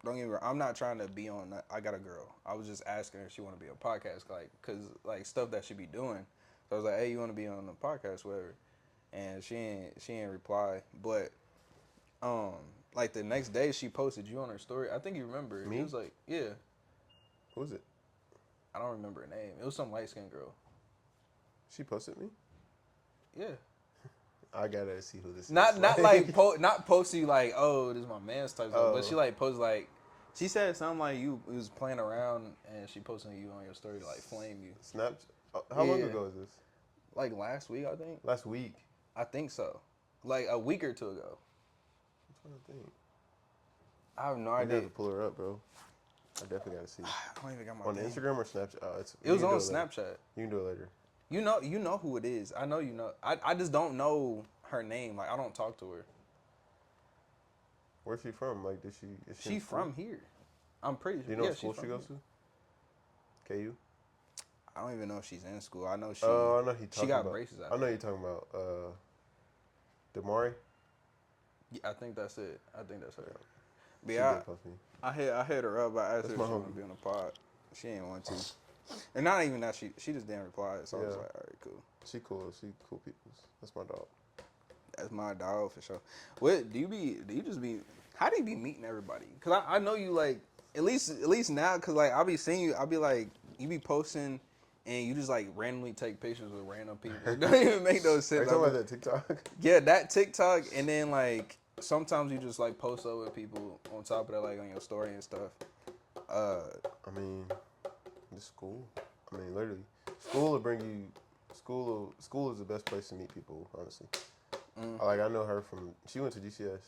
Don't get me wrong. I'm not trying to be on. I got a girl. I was just asking her if she want to be on a podcast, like, cause like stuff that she be doing. So I was like, hey, you want to be on the podcast, whatever. And she ain't reply. But like the next day she posted you on her story. I think you remember. Me? It was like, yeah. Who was it? I don't remember her name. It was some light skinned girl. She posted me. Yeah. I gotta see who this is. Not like not post you like, oh, this is my man's type stuff, but she like posted like, she said something like you was playing around and she posted you on your story to like flame you. Snapchat. How long ago is this? Like last week, I think. Last week. I think so. Like a week or two ago. I'm trying to think. I have no I idea. have to pull her up, bro. I definitely gotta see. I don't even got my On name. Instagram or Snapchat? It was on Snapchat. You can do it later. You know who it is. I know you know. I just don't know her name. Like I don't talk to her. Where's she from? Like, is she She in school? from here. I'm pretty Do sure. you know Yeah, what school she's she from goes here. to? KU? I don't even know if she's in school. I know Oh, I know she got braces out. I know you're talking about Damari. Yeah, I think that's it. I think that's her. But She yeah, did post me. I hit her up. I asked That's her my if she want to homie. be on the pod. She ain't want to. And not even that she just didn't reply. So I was Yeah. like, all right, cool. She cool. She cool people. That's my dog. That's my dog for sure. What do you just be? How do you be meeting everybody? Cause I know you like at least now. Cause like I'll be seeing you. I'll be like you be posting. And you just like randomly take pictures with random people. It don't even make no sense. Are you talking about that TikTok? Yeah, that TikTok, and then like sometimes you just like post up with people on top of that, like on your story and stuff. I mean, the school. I mean, literally, school will bring you. School is the best place to meet people. Honestly, like I know her from. She went to GCS.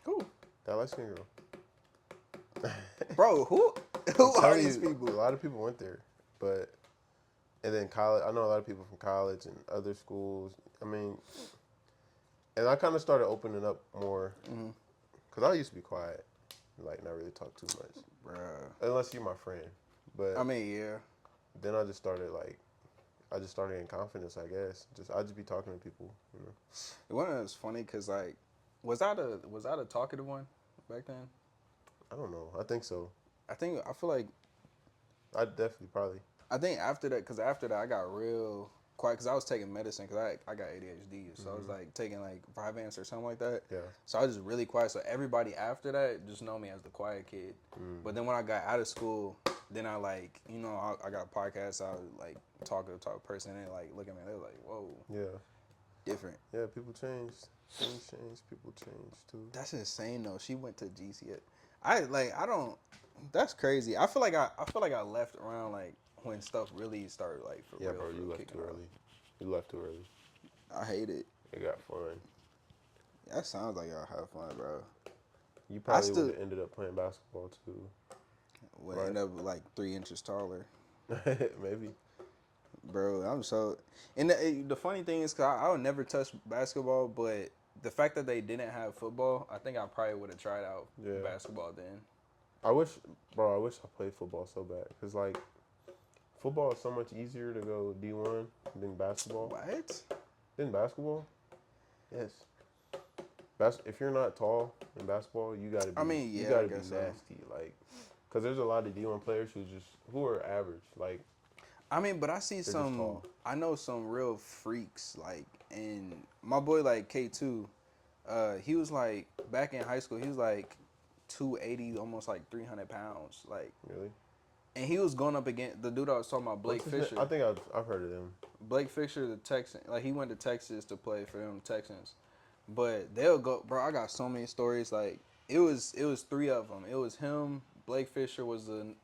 Cool, That light skin girl. bro. Who I'm are telling these you, people? a lot of people went there, but and then college. I know a lot of people from college and other schools. I mean, and I kind of started opening up more because I used to be quiet, like not really talk too much, Bruh. unless you're my friend. But I mean, yeah. then I just started getting confidence. I guess I just be talking to people. You know. It was funny because like, was that a talkative one back then? I don't know. I think so. I feel like I definitely probably. I think after that I got real quiet because I was taking medicine because I got ADHD, so I was like taking like Vyvanse or something like that. Yeah. So I was just really quiet. So everybody after that just know me as the quiet kid. But then when I got out of school, then I like I got podcasts. I was like talking to a person and like look at me. They're like, whoa, Yeah. different. Yeah. People change. Things change. People change too. That's insane though. She went to GCS. I don't. That's crazy. I feel like I left around like when stuff really started like for Yeah, real. bro. for You real left kicking too off. early. You left too early. I hate it. It got fun. That sounds like y'all have fun, bro. You probably still- would have ended up playing basketball too. Would Right. end up like 3 inches taller, Maybe. bro. I'm so. And the funny thing is, cause I would never touch basketball, but the fact that they didn't have football, I think I probably would have tried out Yeah. basketball then. I wish I played football so bad. Because, like, football is so much easier to go D1 than basketball. What? Than basketball? Yes. If you're not tall in basketball, you gotta be. I mean, you yeah, gotta I be guess so. nasty, like, because there's a lot of D1 players who are average, like. I mean, but I see just some. tall. I know some real freaks, like, and my boy like K2. He was like back in high school. He was like 280, almost like 300 pounds, like. Really. And he was going up against the dude I was talking about, Blake What's his name? Fisher. I think I've heard of them. Blake Fisher, the Texan, like he went to Texas to play for them Texans, but they'll go, bro. I got so many stories. Like it was 3 of them. It was him. Blake Fisher was the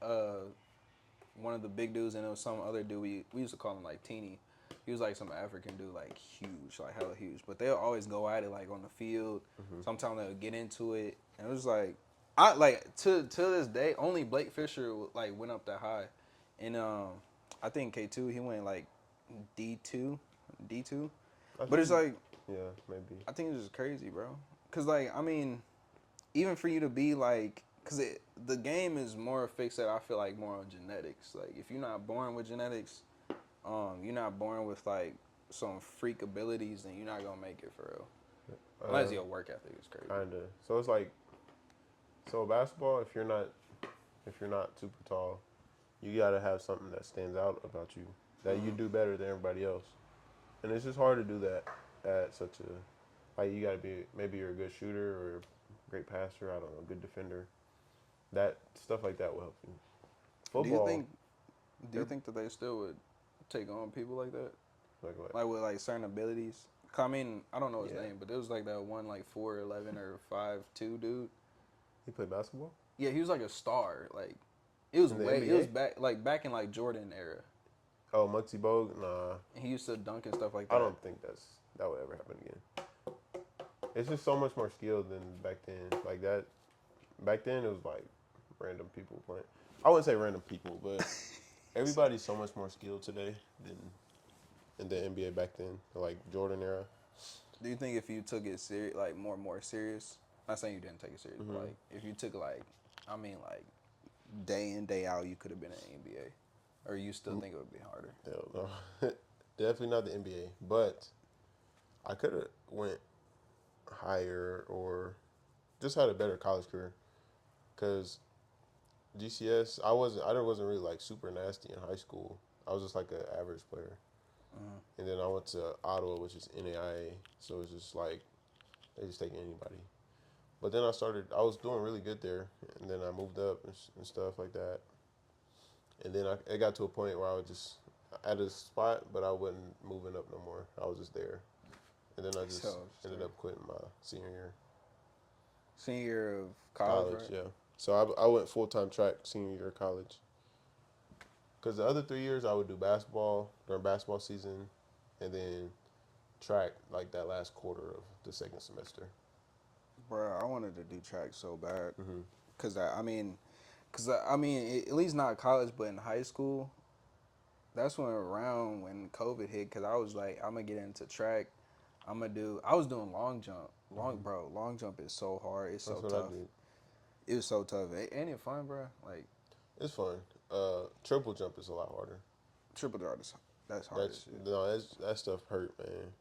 one of the big dudes, and it was some other dude. We used to call him like Teeny. He was like some African dude, like huge, like hella huge. But they'll always go at it like on the field. Sometimes they'll get into it, and it was like I like to this day only Blake Fisher like went up that high, and I think K2 he went like D2. But it's like Yeah, maybe. I think it's just crazy, bro. Cause like I mean, even for you to be like, cause the game is more fixed. I feel like more on genetics. Like if you're not born with genetics, you're not born with like some freak abilities, then you're not gonna make it for real. Unless your work ethic is crazy. Kinda. So it's like, basketball. If you're not super tall, you gotta have something that stands out about you that you do better than everybody else, and it's just hard to do that at such a, like you gotta be, maybe you're a good shooter or a great passer. I don't know, good defender. That stuff like that will help you. Football. Do you think that they still would take on people like that? Like what? Like with like certain abilities? 'Cause I mean, I don't know his Yeah. name, but there was like that one like 4'11" or 5'2" dude. He played basketball. Yeah, he was like a star. Like it was In the way. It NBA? was back in like Jordan era. Oh, Muggsy Bogues. Nah, And he used to dunk and stuff like that. I don't think that would ever happen again. It's just so much more skill than back then. Like that, back then it was like random people playing. I wouldn't say random people, but everybody's so much more skilled today in the NBA back then, like Jordan era. Do you think if you took it serious, like more and more serious? Not saying you didn't take it serious, but like if you took like, I mean like, day in day out, you could have been in the NBA, or you still think it would be harder? Hell no, definitely not the NBA. But I could have went higher or just had a better college career. Cause GCS, I wasn't really like super nasty in high school. I was just like an average player. And then I went to Ottawa, which is NAIA, so it's just like they just take anybody. But then I was doing really good there, and then I moved up and stuff like that. And then it got to a point where I was just at a spot, but I wasn't moving up no more. I was just there. And then I just ended up quitting my senior year. Senior year of college, right? Yeah. So I went full-time track senior year of college. Because the other 3 years I would do basketball during basketball season, and then track like that last quarter of the second semester. Bro, I wanted to do track so bad. Cause I mean, at least not college, but in high school, that's around when COVID hit. Cause I was like, I'm gonna get into track. I was doing long jump. Long jump is so hard. It's That's so what tough. I did. It was so tough. Ain't it fun, bro? Like It's fun. Triple jump is a lot harder. triple dart is that's hard as shit. No, that stuff hurt, man.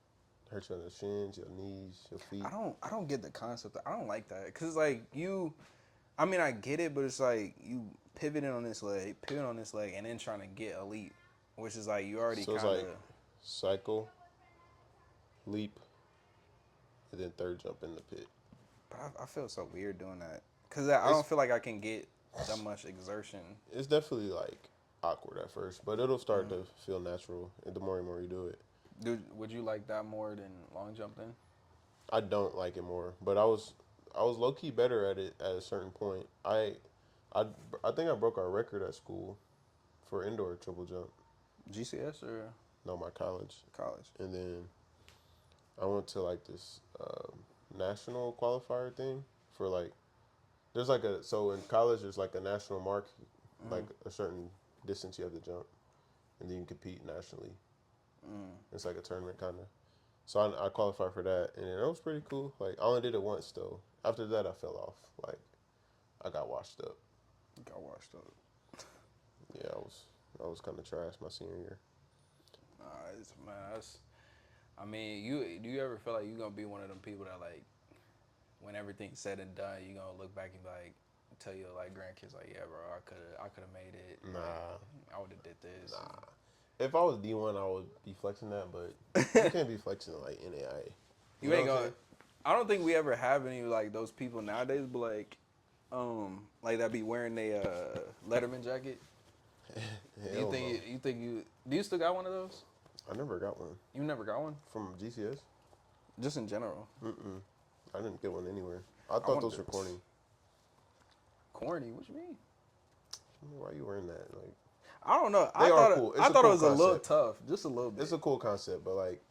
Hurt you on the shins, your knees, your feet. I don't get the concept. I don't like that. Cause like I mean, I get it, but it's like you pivot on this leg, and then trying to get a leap, which is like you already So it's kind of. like cycle, leap, and then third jump in the pit. But I feel so weird doing that because I don't feel like I can get that much exertion. It's definitely like awkward at first, but it'll start to feel natural the more and more you do it. Dude, would you like that more than long jump then? I don't like it more, but I was low key better at it at a certain point. I think I broke our record at school for indoor triple jump. GCS or No, my college. college? And then I went to like this national qualifier thing for like there's like so in college there's like a national mark, like a certain distance you have to jump, and then you compete nationally. It's like a tournament kind of. So I qualified for that, and it was pretty cool. Like I only did it once though. After that, I fell off. Like I got washed up. Got washed up. Yeah, I was kind of trash my senior year. I mean, do you ever feel like you're gonna be one of them people that like, when everything's said and done, you gonna look back and be like, tell your like grandkids like, yeah, bro, I could have made it. Nah, like, I would have did this. nah. If I was D1, I would be flexing that, but you can't be flexing like NAIA. You ain't gonna. I don't think we ever have any like those people nowadays, but like that be wearing a Letterman jacket. Do you still got one of those? I never got one. You never got one? From GCS? Just in general. I didn't get one anywhere. I thought those were corny. Corny? What you mean? Why are you wearing that? Like, I don't know. They are cool. I thought it was cool a little concept. tough, just a little bit. It's a cool concept, but like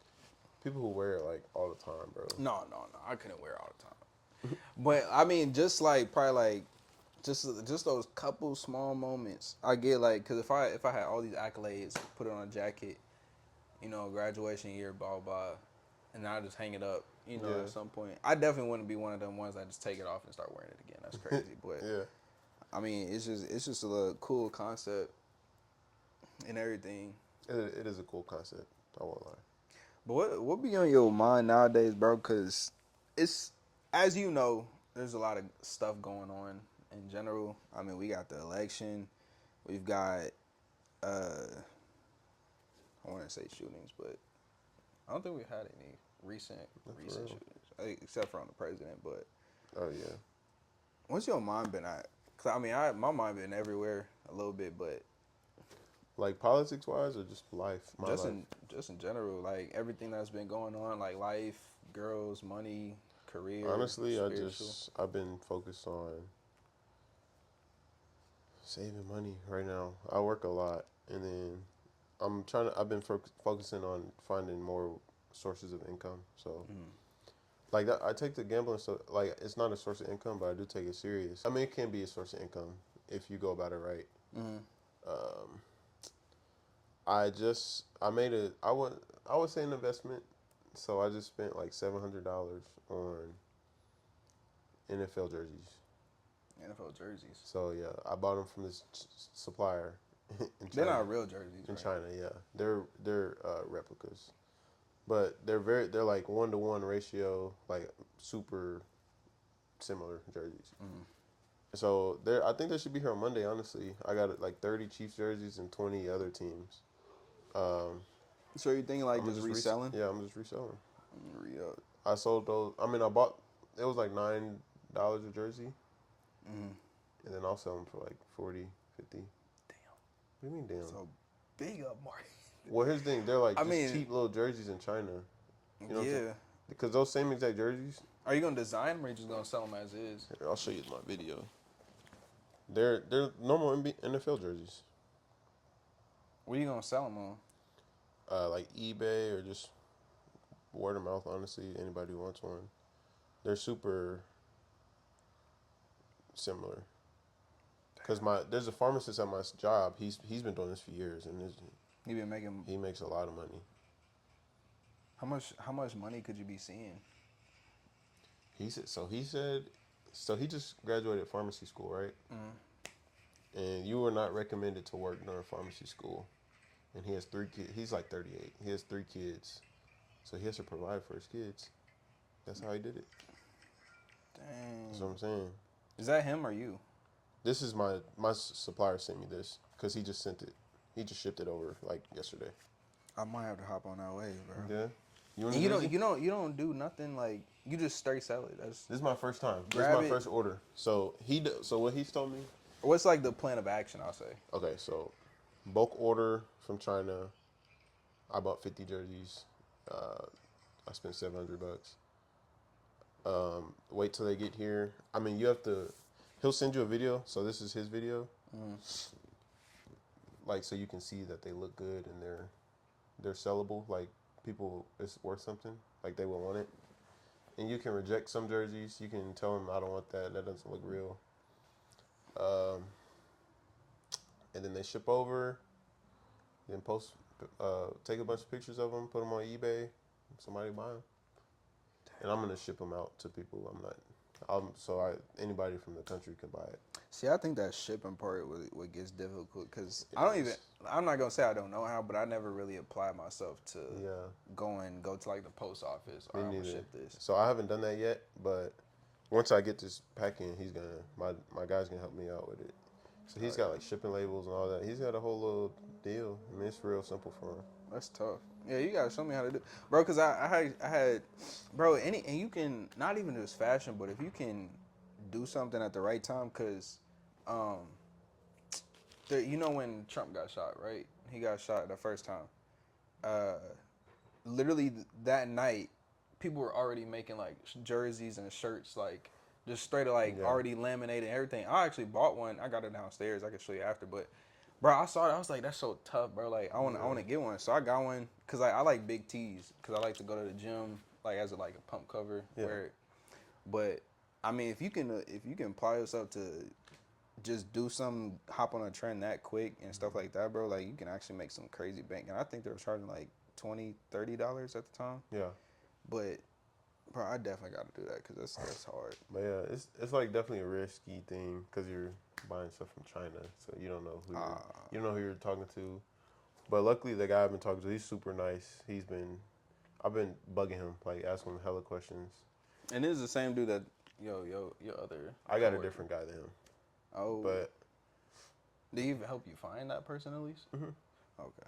people who wear it like all the time, bro. No, I couldn't wear it all the time. But I mean, just like probably like just those couple small moments. I get like, cause if I had all these accolades, put it on a jacket, graduation year, blah blah, and I just hang it up, at some point. I definitely wouldn't be one of them ones that just take it off and start wearing it again. That's crazy, but Yeah. I mean, it's just a little cool concept and everything. It is a cool concept. I won't lie. But what be on your mind nowadays, bro? Cause it's, as you know, there's a lot of stuff going on in general. I mean, we got the election, we've got I want to say shootings, but I don't think we've had any recent shootings, except for on the president. But Oh yeah. what's your mind been at? Cause I mean, my mind been everywhere a little bit, but Like politics wise or just life? Just in general, like everything that's been going on, like life, girls, money, career. Honestly, spiritual. I've been focused on saving money right now. I work a lot, and then I've been focusing on finding more sources of income. So, like that, I take the gambling stuff. Like it's not a source of income, but I do take it serious. I mean, it can be a source of income if you go about it right. I would say an investment. So I just spent like $700 on NFL jerseys. NFL jerseys. So yeah, I bought them from this supplier in They're China. not real jerseys, In right? China, yeah, they're replicas, but they're like 1-to-1 ratio, like super similar jerseys. Mm. So I think they should be here on Monday. Honestly, I got like 30 Chiefs jerseys and 20 other teams. So you think like I'm just reselling? yeah, I'm just reselling. Re-up. I sold those. I mean, I bought. It was like $9 a jersey, Mm. and then I'll sell them for like 40, 50. Damn. What do you mean, damn? So big up market. Well, here's the thing. They're like I just mean, cheap little jerseys in China. You know what I'm yeah. saying? Because those same exact jerseys. Are you gonna design them or are you just gonna sell them as is? Here, I'll show you my video. They're normal NFL jerseys. What are you gonna sell them on? Like eBay or just word of mouth. Honestly, anybody who wants one. They're super similar. Cause there's a pharmacist at my job. He's been doing this for years, and You been making he makes a lot of money. how much money could you be seeing? He said he just graduated pharmacy school, right? Mm. And you were not recommended to work during pharmacy school. And he has 3 kids. He's like 38. He has 3 kids, so he has to provide for his kids. That's how he did it. Dang. That's what I'm saying. Is that him or you? This is my supplier sent me this because he just sent it. He just shipped it over like yesterday. I might have to hop on that wave, bro. Yeah. And you don't do nothing like you just straight sell it. This is my first time. This Grab is my it. first order. So what he's told me. What's like the plan of action? I'll say. Okay, so bulk order from China. I bought 50 jerseys. I spent $700. Wait till they get here. I mean, you have to. He'll send you a video. So this is his video. Like, so you can see that they look good and they're sellable. Like, people, it's worth something. Like, they will want it. And you can reject some jerseys. You can tell them, I don't want that. That doesn't look real. And then they ship over. Then take a bunch of pictures of them, put them on eBay. Somebody buy them. And I'm gonna ship them out to people. Anybody from the country can buy it. See, I think that shipping part what gets difficult because I'm not gonna say I don't know how, but I never really applied myself to go to like the post office or I'm gonna ship this. So I haven't done that yet, but once I get this packing, my guy's gonna help me out with it. So he's got like shipping labels and all that. He's got a whole little deal. I mean, it's real simple for him. That's tough. Yeah, you gotta show me how to do, bro. Cause I had, bro. And you can not even just fashion, but if you can do something at the right time, cause, you know when Trump got shot, right? He got shot the first time. Literally that night, people were already making like jerseys and shirts, like just straight like already laminated and everything. I actually bought one. I got it downstairs. I can show you after, but. Bro, I saw it. I was like, that's so tough, bro. Like, I want to get one. So I got one because I like big tees because I like to go to the gym like as a pump cover. Yeah. But I mean, if you can apply yourself to just do something, hop on a trend that quick and stuff like that, bro. Like you can actually make some crazy bank. And I think they were charging like $20, $30 at the time. Yeah. But bro, I definitely got to do that because that's hard. But yeah, it's like definitely a risky thing because you're buying stuff from China, so you don't know who you're talking to. But luckily, the guy I've been talking to, he's super nice. I've been bugging him, like asking him hella questions. And this is the same dude that your other. I got a different guy than him. Oh. But did he help you find that person at least? Mm-hmm. Okay.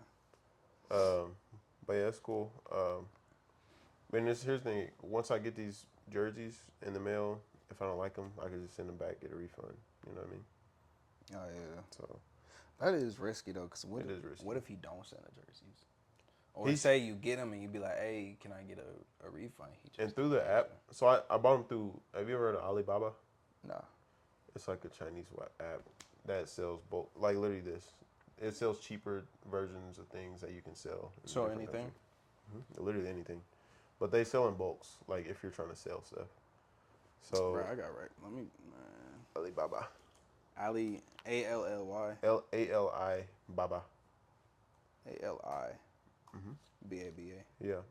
But yeah, it's cool. Here's the thing. Once I get these jerseys in the mail, if I don't like them, I can just send them back, get a refund. You know what I mean? Oh yeah. So that is risky though, cause what if he don't send the jerseys? Or say you get them and you be like, hey, can I get a refund? And through the app, so I bought them through. Have you ever heard of Alibaba? Nah. It's like a Chinese app that sells bulk, like literally this. It sells cheaper versions of things that you can sell. So anything? Mm-hmm. Literally anything, but they sell in bulks. Like if you're trying to sell stuff. So bro, I got right. Let me. Alibaba. Ali, A-L-L-Y. L-A-L-I Baba. A-L-I. Mhm. B-A-B-A. Yeah,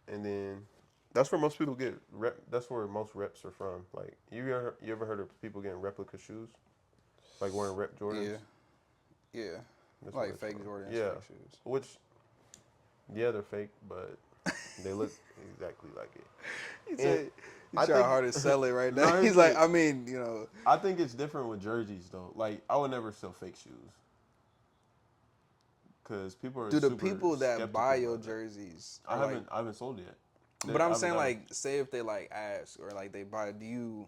and then that's where most people get rep. That's where most reps are from. Like you ever heard of people getting replica shoes, like wearing rep Jordans? Yeah. Yeah. That's where Like it's fake from. Jordans, Yeah, fake shoes. which they're fake, but they look exactly like it. He And said, he I trying think hard to sell it right no, now. here's He's the like, thing. I mean, you know. I think it's different with jerseys though. Like I would never sell fake shoes because people are Do the super people that buy skeptical your about that. jerseys I are like, haven't sold yet. but I'm I haven't saying got 'em. like, say if they like ask or like they buy, do you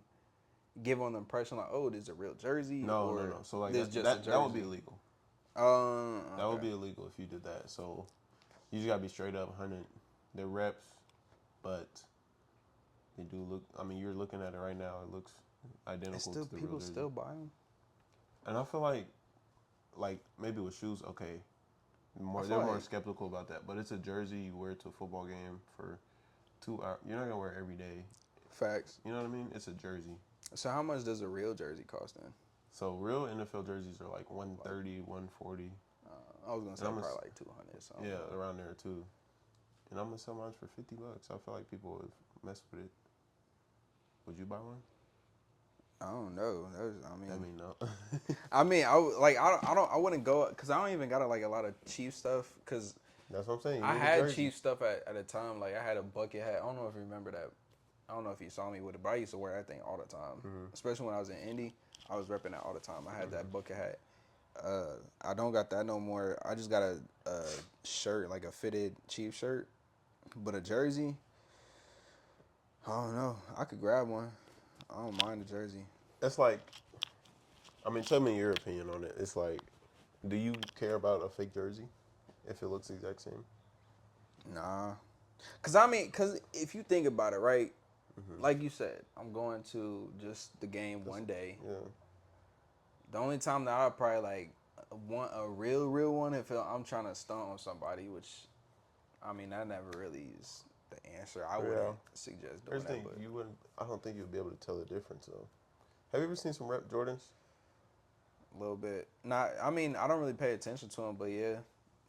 give on the impression like, oh, this is a real jersey or No. So like this just a jersey? that would be illegal. That would Okay. be illegal if you did that. So you just gotta be straight up 100. They're reps, but they do look. I mean, you're looking at it right now. It looks identical And still, to the real people jersey. still buy them. And I feel like maybe with shoes, okay, I they're feel more like- skeptical about that. But it's a jersey you wear to a football game for 2 hours. You're not gonna wear it every day. Facts. You know what I mean? It's a jersey. So how much does a real jersey cost then? So real NFL jerseys are like 130, 140. I was gonna say I'm probably a- like 200. So Yeah, around there too. And I'm gonna sell mine for $50. I feel like people would mess with it. Would you buy one? I don't know. I mean, no. I wouldn't go because I don't even got like a lot of cheap stuff because That's what I'm saying. You I need a had jersey. cheap stuff at a time. Like I had a bucket hat. I don't know if you remember that. I don't know if you saw me with it, but I used to wear that thing all the time. Mm-hmm. Especially when I was in Indy, I was repping that all the time. I had that bucket hat. I don't got that no more. I just got a shirt, like a fitted cheap shirt, but a jersey. I don't know. I could grab one. I don't mind the jersey. It's like, I mean, tell me your opinion on it. It's like, do you care about a fake jersey if it looks the exact same? Nah. Cause if you think about it, right? Like you said, I'm going to just the game one day. Yeah. The only time that I probably like want a real one if I'm trying to stunt on somebody, which, I mean, that never really is the answer. I wouldn't suggest doing Here's the that. thing, But you wouldn't. I don't think you'll be able to tell the difference though. Have you ever seen some rep Jordans? a little bit. Not. I mean, I don't really pay attention to them, but yeah.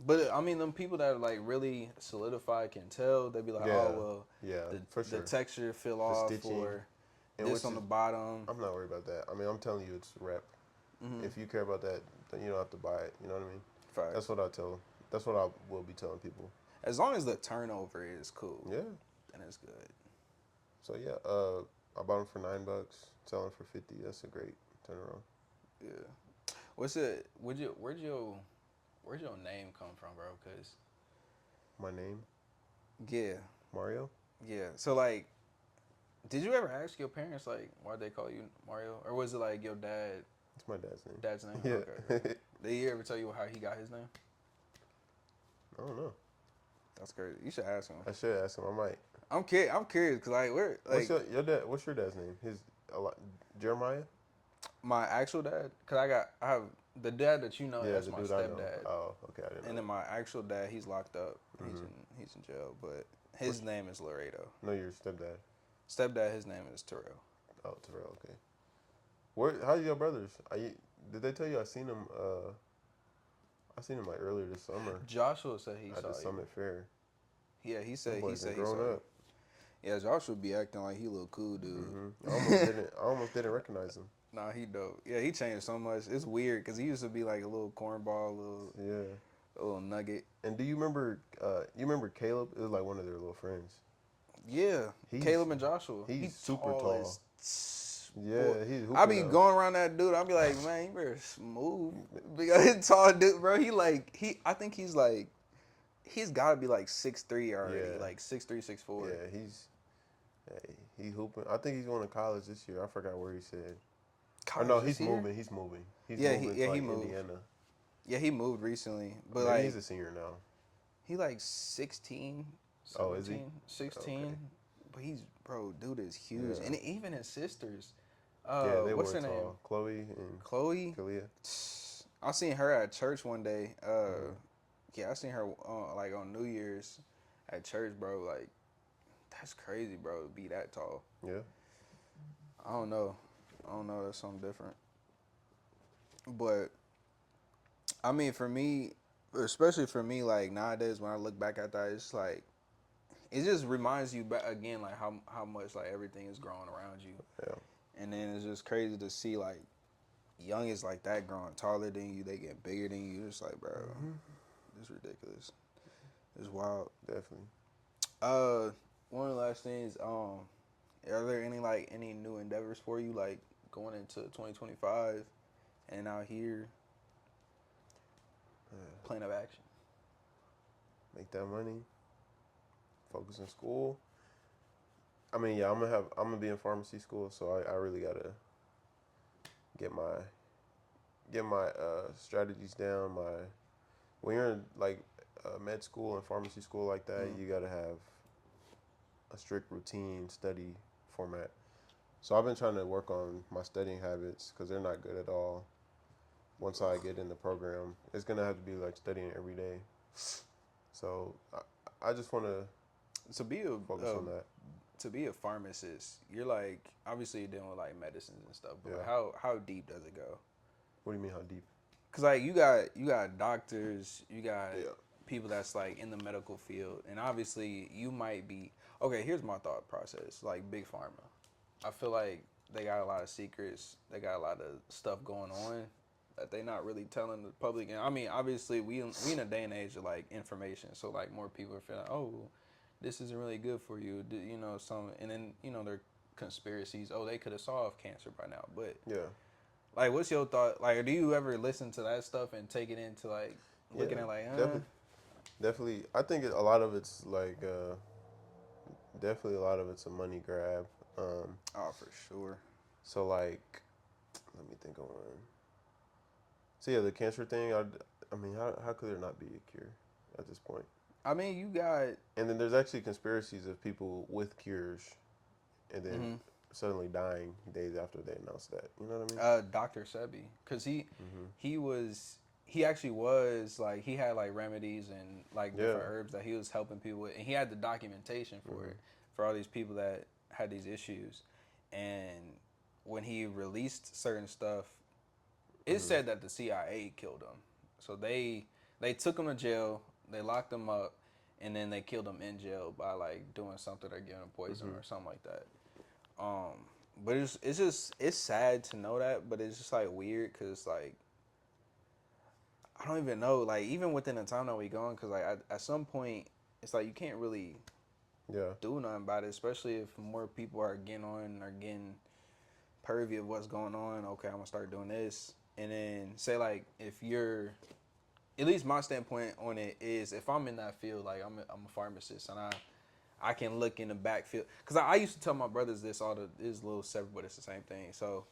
But I mean, them people that are like really solidified can tell. They be like, Yeah. oh well, Yeah, for sure. the texture fell off stitching. or And this which on is- the bottom. I'm not worried about that. I mean, I'm telling you, it's rep. Mm-hmm. If you care about that, then you don't have to buy it. You know what I mean? Facts. That's what I tell. That's what I will be telling people. As long as the turnover is cool, Yeah. then it's good. So yeah, I bought them for $9, selling for 50. That's a great turnaround. Yeah. What's it? Where'd your name come from, bro? Cause My name, yeah, Mario. yeah. So like, did you ever ask your parents like why they call you Mario, or was it like your It's my dad's name. dad's name? Yeah. Okay. Did he ever tell you how he got his name? I don't know. That's crazy. You should ask him. I should ask him. I might. I'm curious because like we're like What's your dad? What's your dad's name? Jeremiah. my actual dad. Cause I have the dad that you know. That's the my dude I know. stepdad. Oh, okay. I didn't know. And then my actual dad, he's locked up. He's in jail, but his name is Laredo. No, your stepdad. Stepdad, his name is Terrell. Oh, Terrell. Okay. How's your brothers? Did they tell you I seen them? I seen them like earlier this summer Joshua said he at saw the you. Summit Fair. Yeah, he said Them he boys said been he saw growing you. up. Yeah, Joshua be acting like he little cool dude. I almost didn't recognize him. Nah, he dope. Yeah, he changed so much. It's weird because he used to be like a little cornball, Yeah. a little nugget. And do you remember? You remember Caleb? It was like one of their little friends. Yeah, He's- Caleb and Joshua. he's super tall. Yeah, boy. he's. I be hooping now. going around that dude. I be like, man, you better move. Because tall dude, bro. I think he's got to be like 6'3" already, Yeah. like 6'3", 6'4". Yeah, he hooping. I think he's going to college this year. I forgot where he said. College no, this he's year? moving. He's moving. He's Yeah, moving he to like moved. Indiana. Yeah, he moved recently, but Maybe like he's a senior now. he like 16, 17, Oh, is he? 16. Okay. But dude is huge, Yeah. and even his sisters. Yeah, they What's were her name? tall. Chloe and Chloe. Kalia. I seen her at church one day. Yeah, I seen her like on New Year's at church, bro. Like, that's crazy, bro, to be that tall. Yeah. I don't know. That's something different. But I mean, for me, especially for me, like nowadays when I look back at that, it's like it just reminds you back again, like how much like everything is growing around you, Yeah. and then it's just crazy to see like youngins like that growing taller than you, they get bigger than you. It's like, bro, it's ridiculous. It's wild. Definitely. One of the last things, are there any new endeavors for you, like going into 2025 and out here, plan of action? Make that money. Focus in school. I mean, yeah, I'm gonna be in pharmacy school, so I really gotta get my strategies down. When you're in like med school and pharmacy school like that, you gotta have a strict routine study format. So I've been trying to work on my studying habits because they're not good at all. Once I get in the program, it's gonna have to be like studying every day. So I just want to To be focus on that. to be a pharmacist, you're like obviously you're dealing with like medicines and stuff, but Yeah. how deep does it go? What do you mean how deep? Cause like you got doctors, you got Yeah. people that's like in the medical field, and obviously you might be okay. Here's my thought process: like big pharma, I feel like they got a lot of secrets, they got a lot of stuff going on that they not really telling the public. And I mean, obviously we in a day and age of like information, so like more people are feeling, oh, this isn't really good for you, you know, some, and then you know they're conspiracies. Oh, they could have solved cancer by now, but Yeah. like, what's your thought? Like, do you ever listen to that stuff and take it into like looking Yeah, at like, definitely. I think a lot of it's like definitely a lot of it's a money grab. oh, for sure. So like, let me think on one. So yeah, the cancer thing. I mean, how could there not be a cure at this point? I mean, you got And then there's actually conspiracies of people with cures, and then suddenly dying days after they announced that. You know what I mean? Dr. Sebi, cause he actually was like he had like remedies and like different herbs that he was helping people with, and he had the documentation for it for all these people that had these issues, and when he released certain stuff, it said that the CIA killed him. So they took him to jail, they locked him up, and then they killed him in jail by like doing something or giving him poison or something like that. But it's sad to know that, but it's just like weird because like I don't even know, like even within the time that we going, because like at some point it's like you can't really do nothing about it, especially if more people are getting pervy of what's going on. Okay, I'm gonna start doing this, and then say like if you're, at least my standpoint on it is if I'm in that field, like I'm a pharmacist and I can look in the backfield, because I used to tell my brothers this this little separate, but it's the same thing. So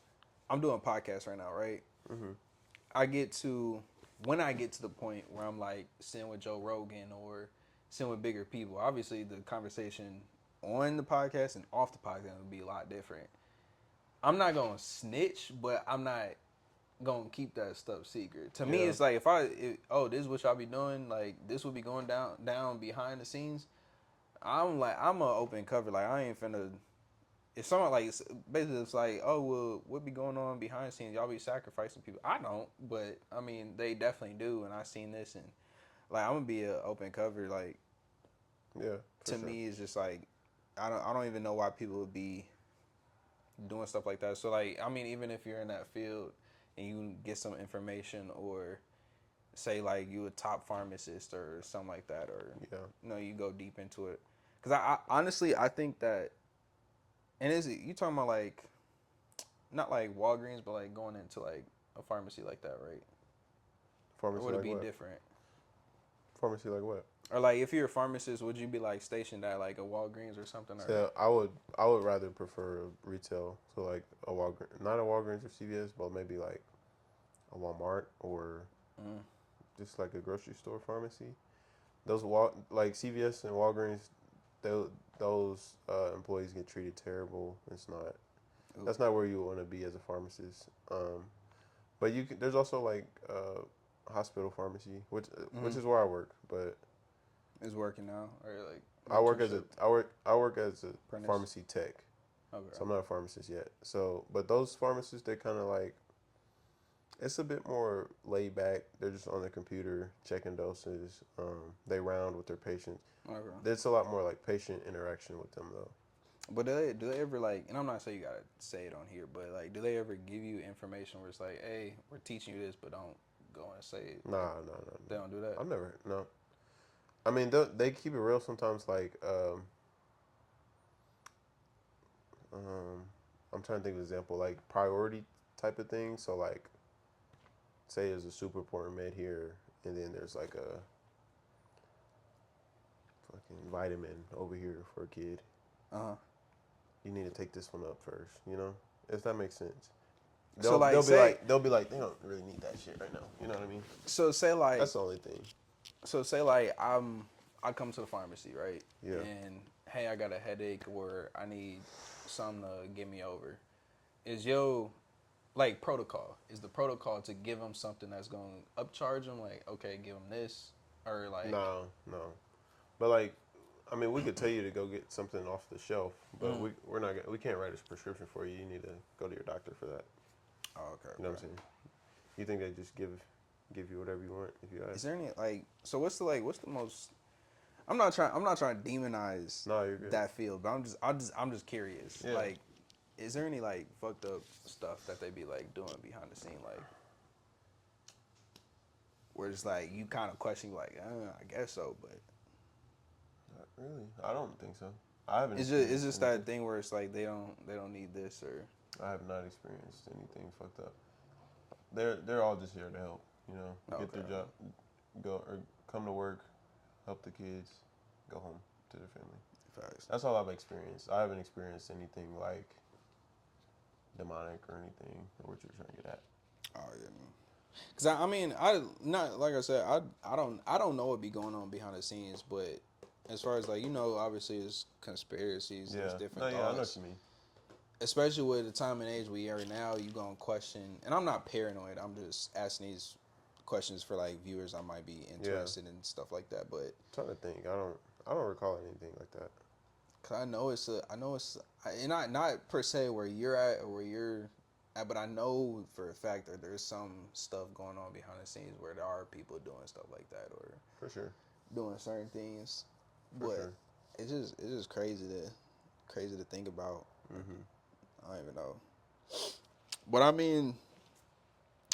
I'm doing podcasts right now, right? When I get to the point where I'm like sitting with Joe Rogan or sitting with bigger people, obviously the conversation on the podcast and off the podcast would be a lot different. I'm not gonna snitch, but I'm not gonna keep that stuff secret. To me, it's like this is what y'all be doing, like this will be going down behind the scenes. I'm an open cover. Like I ain't finna. If someone like basically it's like, oh well, what be going on behind the scenes? Y'all be sacrificing people. I don't, but I mean they definitely do, and I seen this, and like I'm gonna be an open cover. Like to me, it's just like I don't even know why people would be doing stuff like that. So like I mean, even if you're in that field and you get some information or say like you a top pharmacist or something like that, or you know you go deep into it. Because I honestly I think that, and is it you talking about like not like Walgreens, but like going into like a pharmacy like that, right? Pharmacy Or would it like be what? different? Pharmacy like what? Or like if you're a pharmacist, would you be like stationed at like a Walgreens or something? Or? Yeah, I would rather prefer retail, so like a Walgreens, not a Walgreens or CVS, but maybe like a Walmart or just like a grocery store pharmacy. Those like CVS and Walgreens, those employees get treated terrible. It's not. Ooh. That's not where you want to be as a pharmacist. But there's also like hospital pharmacy, which is where I work. But Is working now or like I work as a apprentice? pharmacy tech. Okay. So I'm not a pharmacist yet. So, but those pharmacists, they kind of like, It's a bit more laid back. They're just on the computer checking doses. They round with their patients. Okay. There's a lot more like patient interaction with them though. But do they ever like? And I'm not saying you gotta say it on here, but like, do they ever give you information where it's like, hey, we're teaching you this, but don't go and say it? Nah, They don't do that. I've never no. I mean, they keep it real sometimes. Like, I'm trying to think of an example, like priority type of thing. So like, say there's a super important med here, and then there's like a fucking vitamin over here for a kid. You need to take this one up first, you know, if that makes sense. They'll be like, they don't really need that shit right now. You know what I mean? So say like that's the only thing. So say like I come to the pharmacy, right? Yeah. And hey, I got a headache or I need something to get me over. Is your like protocol? Is the protocol to give them something that's going to upcharge them? Like, okay, give them this, or like no. But like, I mean, we could tell you to go get something off the shelf, but we can't write a prescription for you. You need to go to your doctor for that. Oh, okay. You know what I'm saying? You think they just give you whatever you want if you ask? Is there any like? So what's the most? I'm not trying to demonize you're good. that field, but I'm just curious. Yeah. Like, is there any like fucked up stuff that they be like doing behind the scene, like where it's like you kind of question like, I guess so, but not really. I don't think so. I haven't. It's just that thing where it's like they don't need this or. I have not experienced anything fucked up. They're all just here to help, you know, get their job, go or come to work, help the kids, go home to their family. Facts. That's all I've experienced. I haven't experienced anything like demonic or anything or what you're trying to get at. Oh yeah. Cause I mean I not like I said I don't know what be going on behind the scenes, but as far as like obviously it's conspiracies, there's different thoughts. Yeah, I know what you mean. Especially with the time and age we are now, you gonna question, and I'm not paranoid. I'm just asking these questions for like viewers I might be interested in stuff like that. But I'm trying to think, I don't recall anything like that. Cause I know it's and not per se where you're at or where you're at, but I know for a fact that there's some stuff going on behind the scenes where there are people doing stuff like that or for sure doing certain things. For but sure. it's just crazy to think about. Mm-hmm. I don't even know. But I mean,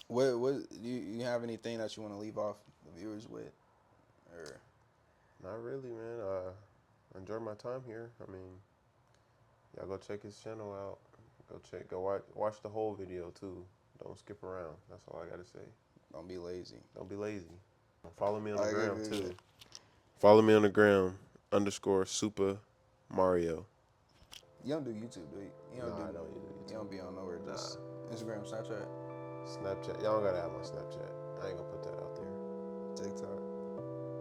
what you have anything that you want to leave off the viewers with, or? Not really, man. I enjoyed my time here. I mean, y'all go check his channel out. Go watch the whole video too. Don't skip around. That's all I gotta say. Don't be lazy. Don't be lazy. Follow me on the gram too. Follow me on the gram _Super Mario. You don't do YouTube, do you? I don't use YouTube. You don't be on nowhere. Just Instagram, Snapchat. Snapchat. Y'all don't gotta have my Snapchat. I ain't gonna put that out there.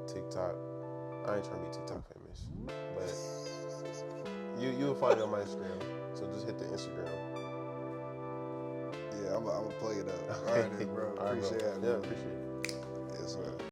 TikTok. I ain't trying to be TikTok famous, but you'll find it on my Instagram. So just hit the Instagram. Yeah, I'm gonna plug it up. All right, then, bro. Appreciate it. Yeah, appreciate it. Yes, sir.